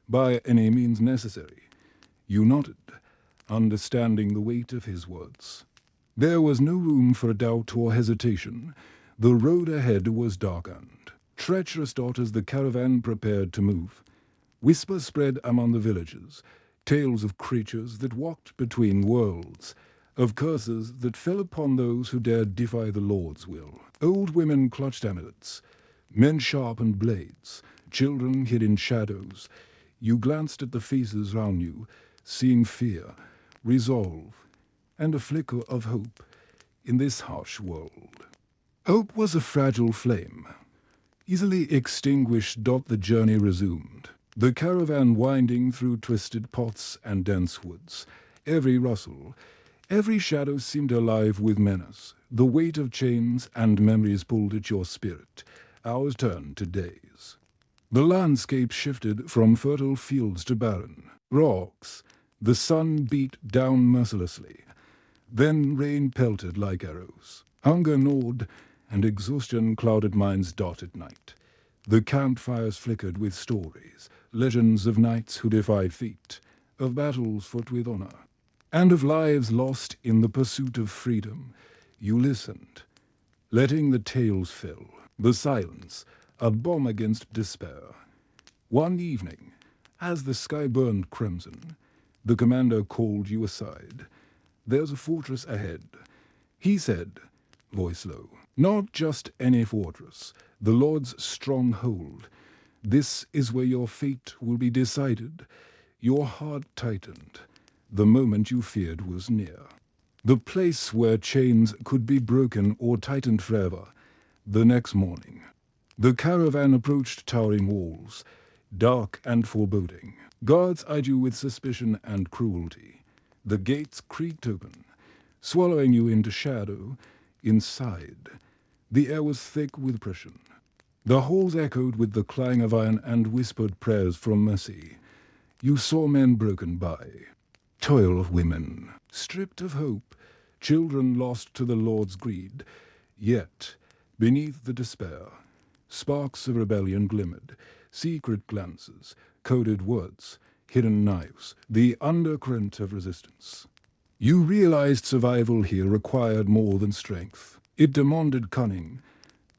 by any means necessary. You nodded, understanding the weight of his words. There was no room for doubt or hesitation. The road ahead was darkened. Treacherous. As the caravan prepared to move, whispers spread among the villagers, tales of creatures that walked between worlds, of curses that fell upon those who dared defy the Lord's will. Old women clutched amulets, men sharpened blades, children hid in shadows. You glanced at the faces round you, seeing fear, resolve, and a flicker of hope in this harsh world. Hope was a fragile flame, easily extinguished. The journey resumed, the caravan winding through twisted paths and dense woods. Every rustle, every shadow seemed alive with menace. The weight of chains and memories pulled at your spirit. Hours turned to days. The landscape shifted from fertile fields to barren rocks. The sun beat down mercilessly. Then rain pelted like arrows. Hunger gnawed, and exhaustion clouded minds. At night, the campfires flickered with stories, legends of knights who defied fate, of battles fought with honor, and of lives lost in the pursuit of freedom. You listened, letting the tales fill. The silence, a bomb against despair. One evening, as the sky burned crimson, the commander called you aside. There's a fortress ahead, he said, voice low. Not just any fortress, the Lord's stronghold. This is where your fate will be decided. Your heart tightened. The moment you feared was near. The place where chains could be broken or tightened forever. The next morning, the caravan approached towering walls, dark and foreboding. Guards eyed you with suspicion and cruelty. The gates creaked open, swallowing you into shadow. Inside, the air was thick with oppression. The halls echoed with the clang of iron and whispered prayers from mercy. You saw men broken by toil, of women stripped of hope, children lost to the Lord's greed. Yet, beneath the despair, sparks of rebellion glimmered, secret glances, coded words, hidden knives, the undercurrent of resistance. You realized survival here required more than strength. It demanded cunning,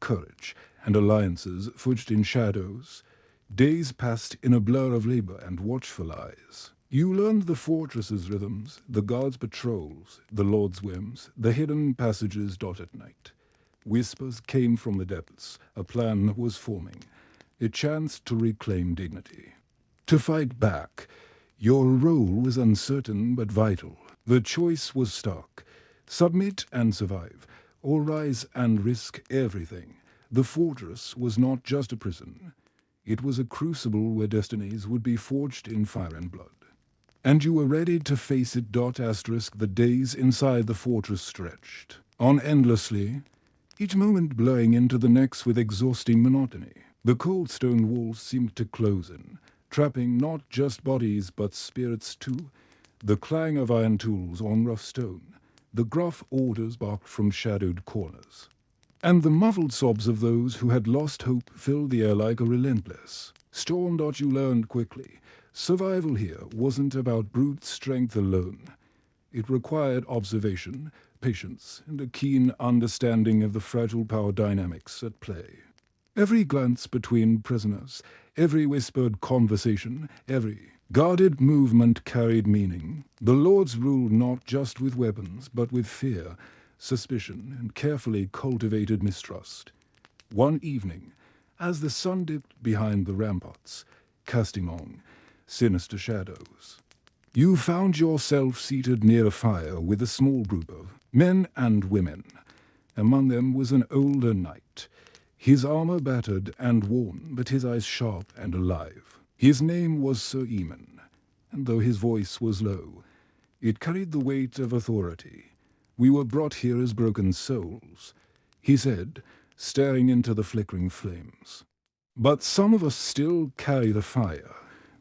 courage, and alliances forged in shadows. Days passed in a blur of labor and watchful eyes. You learned the fortress's rhythms, the guards' patrols, the Lord's whims, the hidden passages. At night, whispers came from the depths. A plan was forming, a chance to reclaim dignity, to fight back. Your role was uncertain but vital. The choice was stark: submit and survive, or rise and risk everything. The fortress was not just a prison. It was a crucible where destinies would be forged in fire and blood. and you were ready to face it. The days inside the fortress stretched on endlessly, each moment blowing into the next with exhausting monotony. The cold stone walls seemed to close in, trapping not just bodies but spirits too. The clang of iron tools on rough stone, the gruff orders barked from shadowed corners, and the muffled sobs of those who had lost hope filled the air like a relentless storm. You learned quickly, survival here wasn't about brute strength alone. It required observation, patience, and a keen understanding of the fragile power dynamics at play. Every glance between prisoners, every whispered conversation, every guarded movement carried meaning. The lords ruled not just with weapons, but with fear, suspicion, and carefully cultivated mistrust. One evening, as the sun dipped behind the ramparts, casting long, sinister shadows, you found yourself seated near a fire with a small group of men and women. Among them was an older knight, his armor battered and worn, but his eyes sharp and alive. His name was Sir Eamon, and though his voice was low, it carried the weight of authority. "We were brought here as broken souls," he said, staring into the flickering flames. "But some of us still carry the fire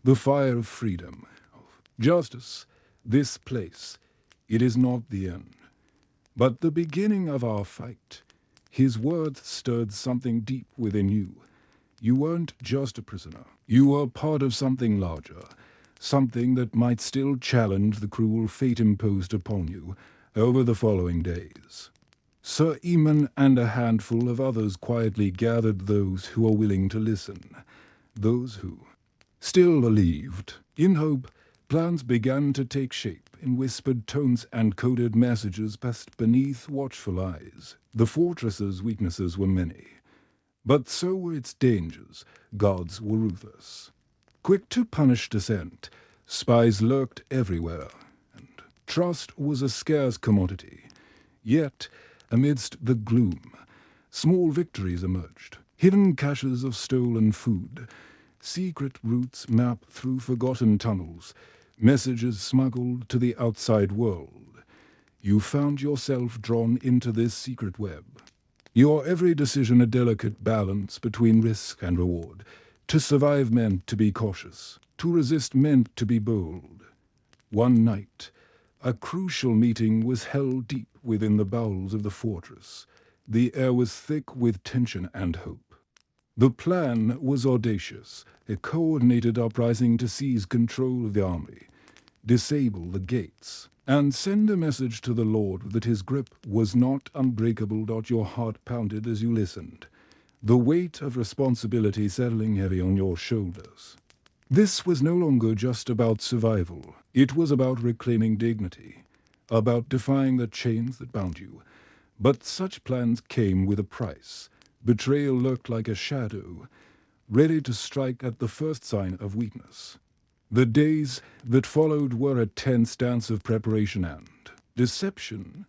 of freedom, of justice. This place, it is not the end, but the beginning of our fight." His words stirred something deep within you. You weren't just a prisoner. You were part of something larger, something that might still challenge the cruel fate imposed upon you over the following days. Sir Eamon and a handful of others quietly gathered those who were willing to listen, those who still believed. In hope, plans began to take shape. In whispered tones and coded messages passed beneath watchful eyes. The fortress's weaknesses were many, but so were its dangers. Gods were ruthless, quick to punish dissent. Spies lurked everywhere, and trust was a scarce commodity. Yet, amidst the gloom, small victories emerged. Hidden caches of stolen food, secret routes mapped through forgotten tunnels, messages smuggled to the outside world. You found yourself drawn into this secret web. Your every decision a delicate balance between risk and reward. To survive meant to be cautious. To resist meant to be bold. One night, a crucial meeting was held deep within the bowels of the fortress. The air was thick with tension and hope. The plan was audacious, a coordinated uprising to seize control of the army, disable the gates, and send a message to the Lord that his grip was not unbreakable. Your heart pounded as you listened, the weight of responsibility settling heavy on your shoulders. This was no longer just about survival. It was about reclaiming dignity, about defying the chains that bound you. But such plans came with a price. Betrayal lurked like a shadow, ready to strike at the first sign of weakness. The days that followed were a tense dance of preparation and deception.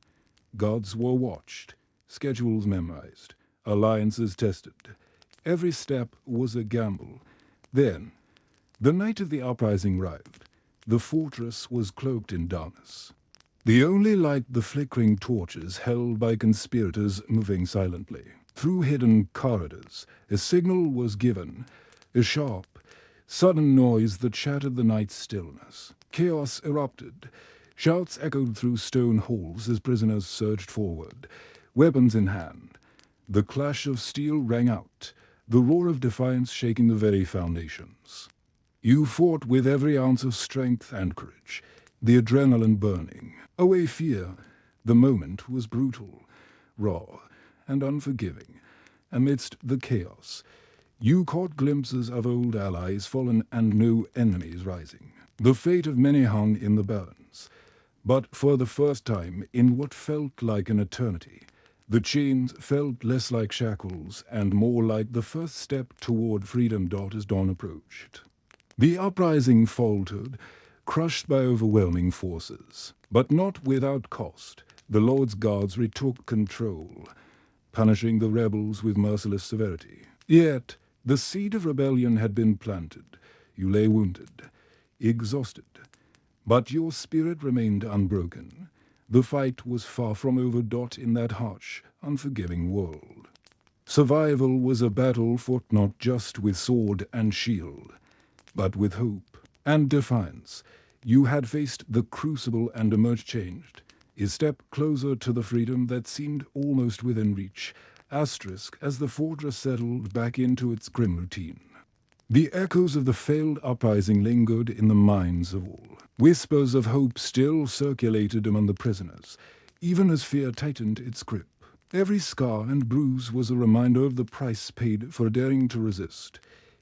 Gods were watched, schedules memorized, alliances tested. Every step was a gamble. Then, the night of the uprising arrived. The fortress was cloaked in darkness. The only light the flickering torches held by conspirators moving silently. Through hidden corridors, a signal was given, a sharp, sudden noise that shattered the night's stillness. Chaos erupted. Shouts echoed through stone halls as prisoners surged forward, weapons in hand. The clash of steel rang out, the roar of defiance shaking the very foundations. You fought with every ounce of strength and courage, the adrenaline burning. Away fear. The moment was brutal, raw, and unforgiving. Amidst the chaos, you caught glimpses of old allies fallen and new enemies rising. The fate of many hung in the balance. But for the first time in what felt like an eternity, the chains felt less like shackles and more like the first step toward freedom. As dawn approached, the uprising faltered, crushed by overwhelming forces. But not without cost. The Lord's guards retook control, punishing the rebels with merciless severity. Yet, the seed of rebellion had been planted. You lay wounded, exhausted, But your spirit remained unbroken. The fight was far from over. In that harsh, unforgiving world. Survival was a battle fought not just with sword and shield, but with hope and defiance. You had faced the crucible and emerged changed, a step closer to the freedom that seemed almost within reach, asterisk as the fortress settled back into its grim routine. The echoes of the failed uprising lingered in the minds of all. Whispers of hope still circulated among the prisoners, even as fear tightened its grip. Every scar and bruise was a reminder of the price paid for daring to resist,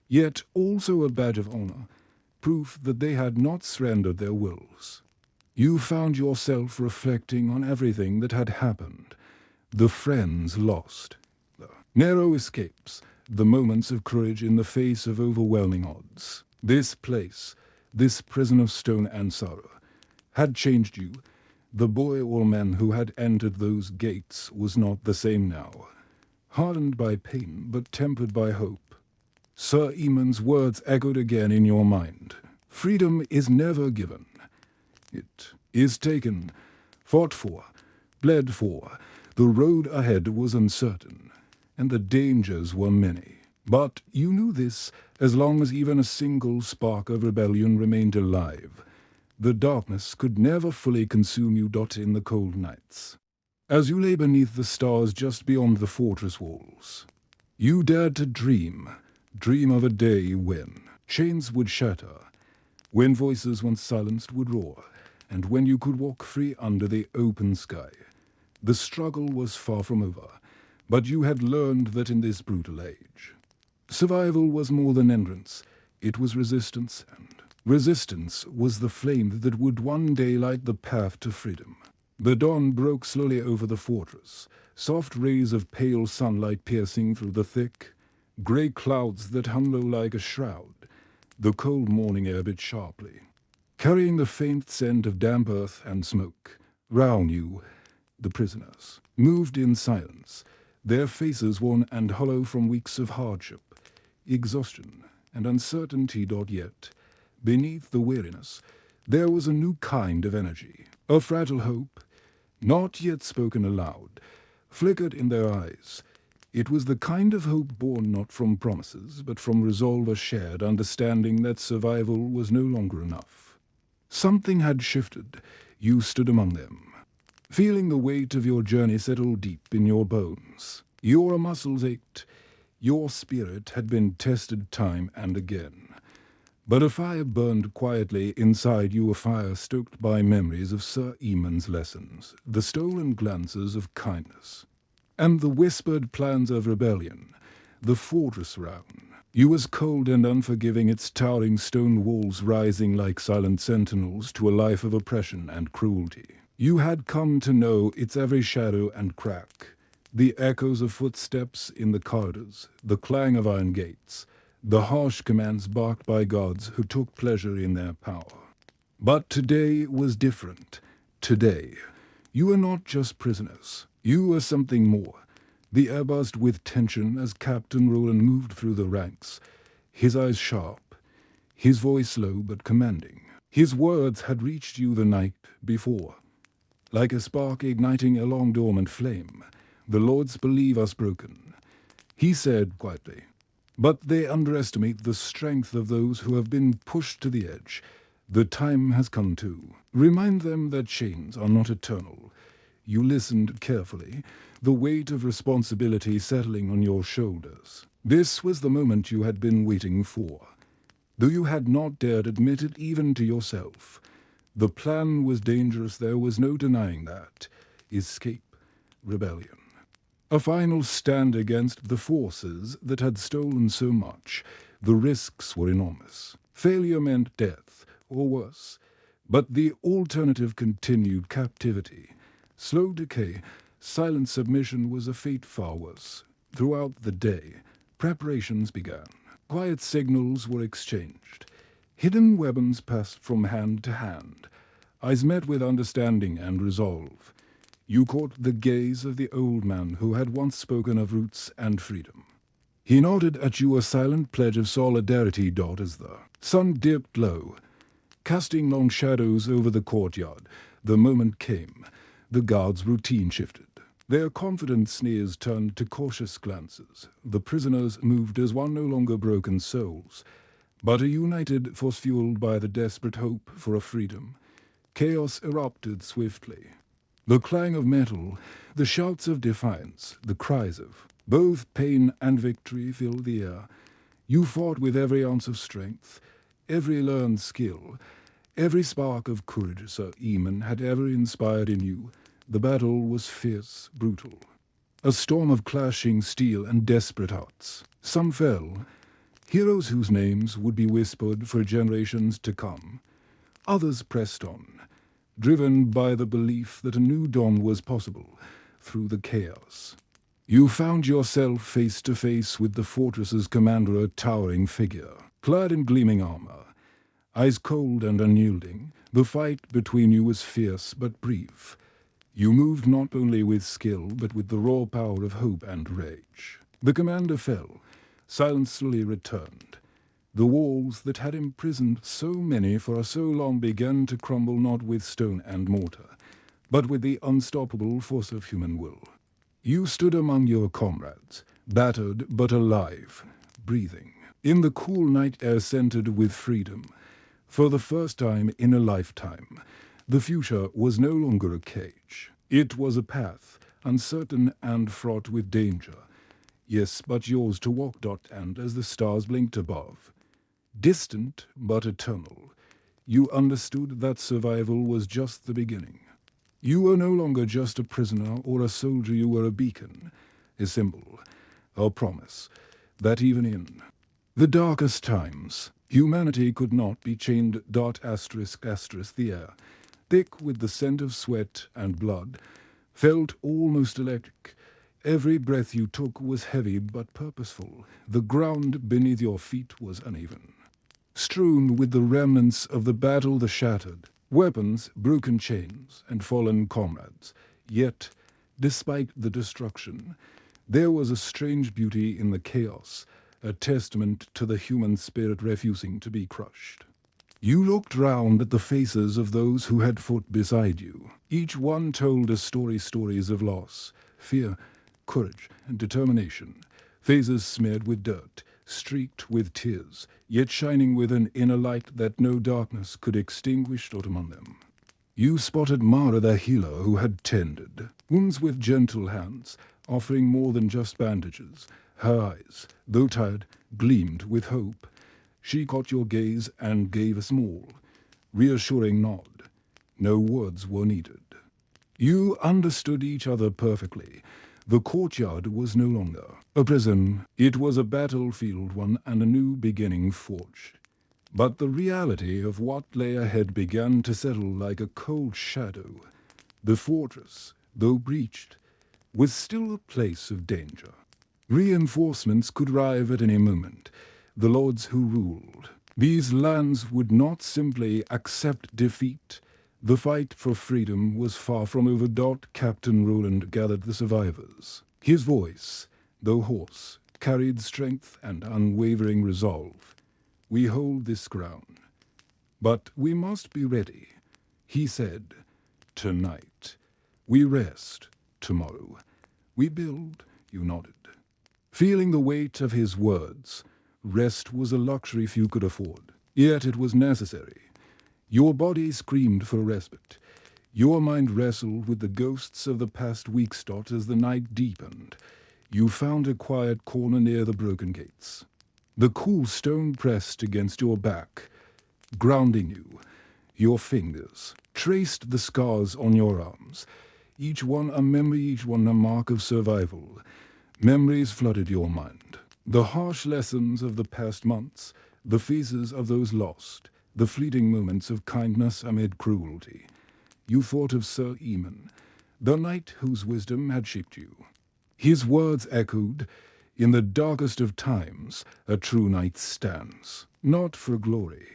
yet also a badge of honor, proof that they had not surrendered their wills. You found yourself reflecting on everything that had happened, the friends lost, the narrow escapes, the moments of courage in the face of overwhelming odds. This place, this prison of stone and sorrow, had changed you. The boy or man who had entered those gates was not the same now, hardened by pain but tempered by hope. Sir Eamon's words echoed again in your mind. Freedom is never given. It is taken, fought for, bled for. The road ahead was uncertain, and the dangers were many. But you knew this as long as even a single spark of rebellion remained alive. The darkness could never fully consume you. In the cold nights, as you lay beneath the stars just beyond the fortress walls, you dared to dream of a day when chains would shatter, when voices once silenced would roar, and when you could walk free under the open sky. The struggle was far from over, but you had learned that in this brutal age, survival was more than endurance. It was resistance, and resistance was the flame that would one day light the path to freedom. The dawn broke slowly over the fortress, soft rays of pale sunlight piercing through the thick, grey clouds that hung low like a shroud. The cold morning air bit sharply, carrying the faint scent of damp earth and smoke. Round you, the prisoners moved in silence, their faces worn and hollow from weeks of hardship, exhaustion, and uncertainty. Yet, beneath the weariness, there was a new kind of energy, a fragile hope, not yet spoken aloud, flickered in their eyes. It was the kind of hope born not from promises, but from resolve, a shared understanding that survival was no longer enough. Something had shifted. You stood among them, feeling the weight of your journey settle deep in your bones. Your muscles ached. Your spirit had been tested time and again. But a fire burned quietly inside you, a fire stoked by memories of Sir Eamon's lessons, the stolen glances of kindness, and the whispered plans of rebellion. The fortress round you was cold and unforgiving, its towering stone walls rising like silent sentinels to a life of oppression and cruelty. You had come to know its every shadow and crack, the echoes of footsteps in the corridors, the clang of iron gates, the harsh commands barked by gods who took pleasure in their power. But today was different. Today, you were not just prisoners. You were something more. The air buzzed with tension as Captain Roland moved through the ranks, his eyes sharp, his voice low but commanding. His words had reached you the night before, like a spark igniting a long-dormant flame. The lords believe us broken, he said quietly. But they underestimate the strength of those who have been pushed to the edge. The time has come to remind them that chains are not eternal. You listened carefully, the weight of responsibility settling on your shoulders. This was the moment you had been waiting for, though you had not dared admit it even to yourself. The plan was dangerous, there was no denying that. Escape, rebellion. A final stand against the forces that had stolen so much. The risks were enormous. Failure meant death, or worse. But the alternative continued captivity. Slow decay, silent submission was a fate far worse. Throughout the day, preparations began. Quiet signals were exchanged. Hidden weapons passed from hand to hand. Eyes met with understanding and resolve. You caught the gaze of the old man who had once spoken of roots and freedom. He nodded at you, a silent pledge of solidarity. As the sun dipped low, casting long shadows over the courtyard. The moment came. The guards' routine shifted. Their confident sneers turned to cautious glances. The prisoners moved as one no longer broken souls, but a united force fueled by the desperate hope for a freedom. Chaos erupted swiftly. The clang of metal, the shouts of defiance, the cries of both pain and victory filled the air. You fought with every ounce of strength, every learned skill, every spark of courage Sir Eamon had ever inspired in you. The battle was fierce, brutal. A storm of clashing steel and desperate hearts. Some fell, heroes whose names would be whispered for generations to come. Others pressed on, driven by the belief that a new dawn was possible through the chaos. You found yourself face to face with the fortress's commander, a towering figure, clad in gleaming armor. Eyes cold and unyielding, the fight between you was fierce but brief. You moved not only with skill, but with the raw power of hope and rage. The commander fell. Silence slowly returned. The walls that had imprisoned so many for so long began to crumble not with stone and mortar, but with the unstoppable force of human will. You stood among your comrades, battered but alive, breathing, in the cool night air scented with freedom. For the first time in a lifetime, the future was no longer a cage. It was a path, uncertain and fraught with danger. Yes, but yours to walk. And as the stars blinked above, distant but eternal, you understood that survival was just the beginning. You were no longer just a prisoner or a soldier, you were a beacon, a symbol, a promise, that even in the darkest times, humanity could not be chained. The air, thick with the scent of sweat and blood, felt almost electric. Every breath you took was heavy but purposeful. The ground beneath your feet was uneven, strewn with the remnants of the battle, the shattered weapons, broken chains, and fallen comrades. Yet, despite the destruction, there was a strange beauty in the chaos, a testament to the human spirit refusing to be crushed. You looked round at the faces of those who had fought beside you. Each one told us stories of loss, fear, courage, and determination. Faces smeared with dirt, streaked with tears, yet shining with an inner light that no darkness could extinguish or among them. You spotted Mara, the healer who had tended wounds with gentle hands, offering more than just bandages. Her eyes, though tired, gleamed with hope. She caught your gaze and gave a small, reassuring nod. No words were needed. You understood each other perfectly. The courtyard was no longer a prison. It was a battlefield, one and a new beginning forged. But the reality of what lay ahead began to settle like a cold shadow. The fortress, though breached, was still a place of danger. Reinforcements could arrive at any moment. The lords who ruled these lands would not simply accept defeat. The fight for freedom was far from over. Captain Roland gathered the survivors. His voice, though hoarse, carried strength and unwavering resolve. We hold this ground, but we must be ready. He said, tonight. We rest, tomorrow. We build, you nodded. Feeling the weight of his words, rest was a luxury few could afford, yet it was necessary. Your body screamed for respite. Your mind wrestled with the ghosts of the past weeks. As the night deepened, you found a quiet corner near the broken gates. The cool stone pressed against your back, grounding you. Your fingers traced the scars on your arms, each one a memory, each one a mark of survival. Memories flooded your mind. The harsh lessons of the past months, the faces of those lost, the fleeting moments of kindness amid cruelty. You thought of Sir Eamon, the knight whose wisdom had shaped you. His words echoed, in the darkest of times, a true knight stands, not for glory,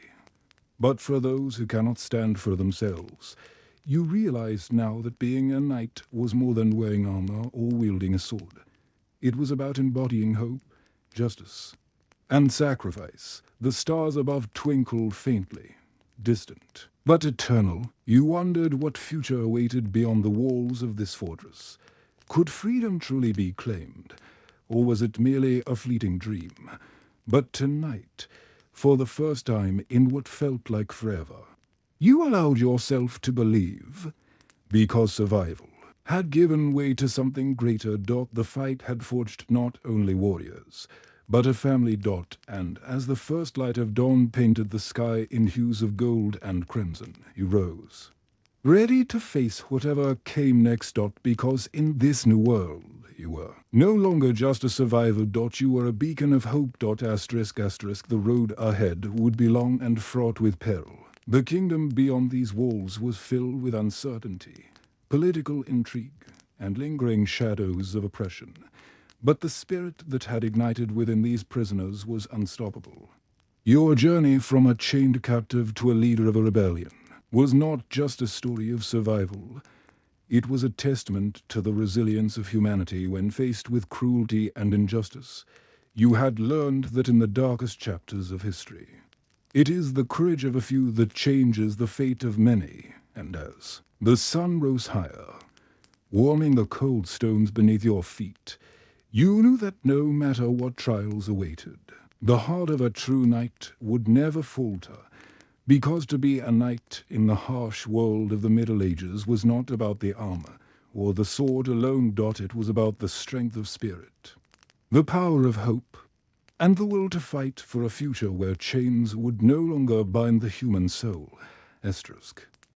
but for those who cannot stand for themselves. You realized now that being a knight was more than wearing armor or wielding a sword. It was about embodying hope, justice, and sacrifice. The stars above twinkled faintly. distant, but eternal. You wondered what future awaited beyond the walls of this fortress. Could freedom truly be claimed, or was it merely a fleeting dream? But tonight, for the first time in what felt like forever, you allowed yourself to believe, because survival had given way to something greater. The fight had forged not only warriors, but a family. And as the first light of dawn painted the sky in hues of gold and crimson, you rose, ready to face whatever came next. Because in this new world, you were no longer just a survivor. You were a beacon of hope. Asterisk. The road ahead would be long and fraught with peril. The kingdom beyond these walls was filled with uncertainty, political intrigue, and lingering shadows of oppression. But the spirit that had ignited within these prisoners was unstoppable. Your journey from a chained captive to a leader of a rebellion was not just a story of survival. It was a testament to the resilience of humanity when faced with cruelty and injustice. You had learned that in the darkest chapters of history, it is the courage of a few that changes the fate of many. And as the sun rose higher, warming the cold stones beneath your feet, you knew that no matter what trials awaited, the heart of a true knight would never falter. Because to be a knight in the harsh world of the Middle Ages was not about the armor or the sword alone. It was about the strength of spirit, the power of hope, and the will to fight for a future where chains would no longer bind the human soul. Asterisk.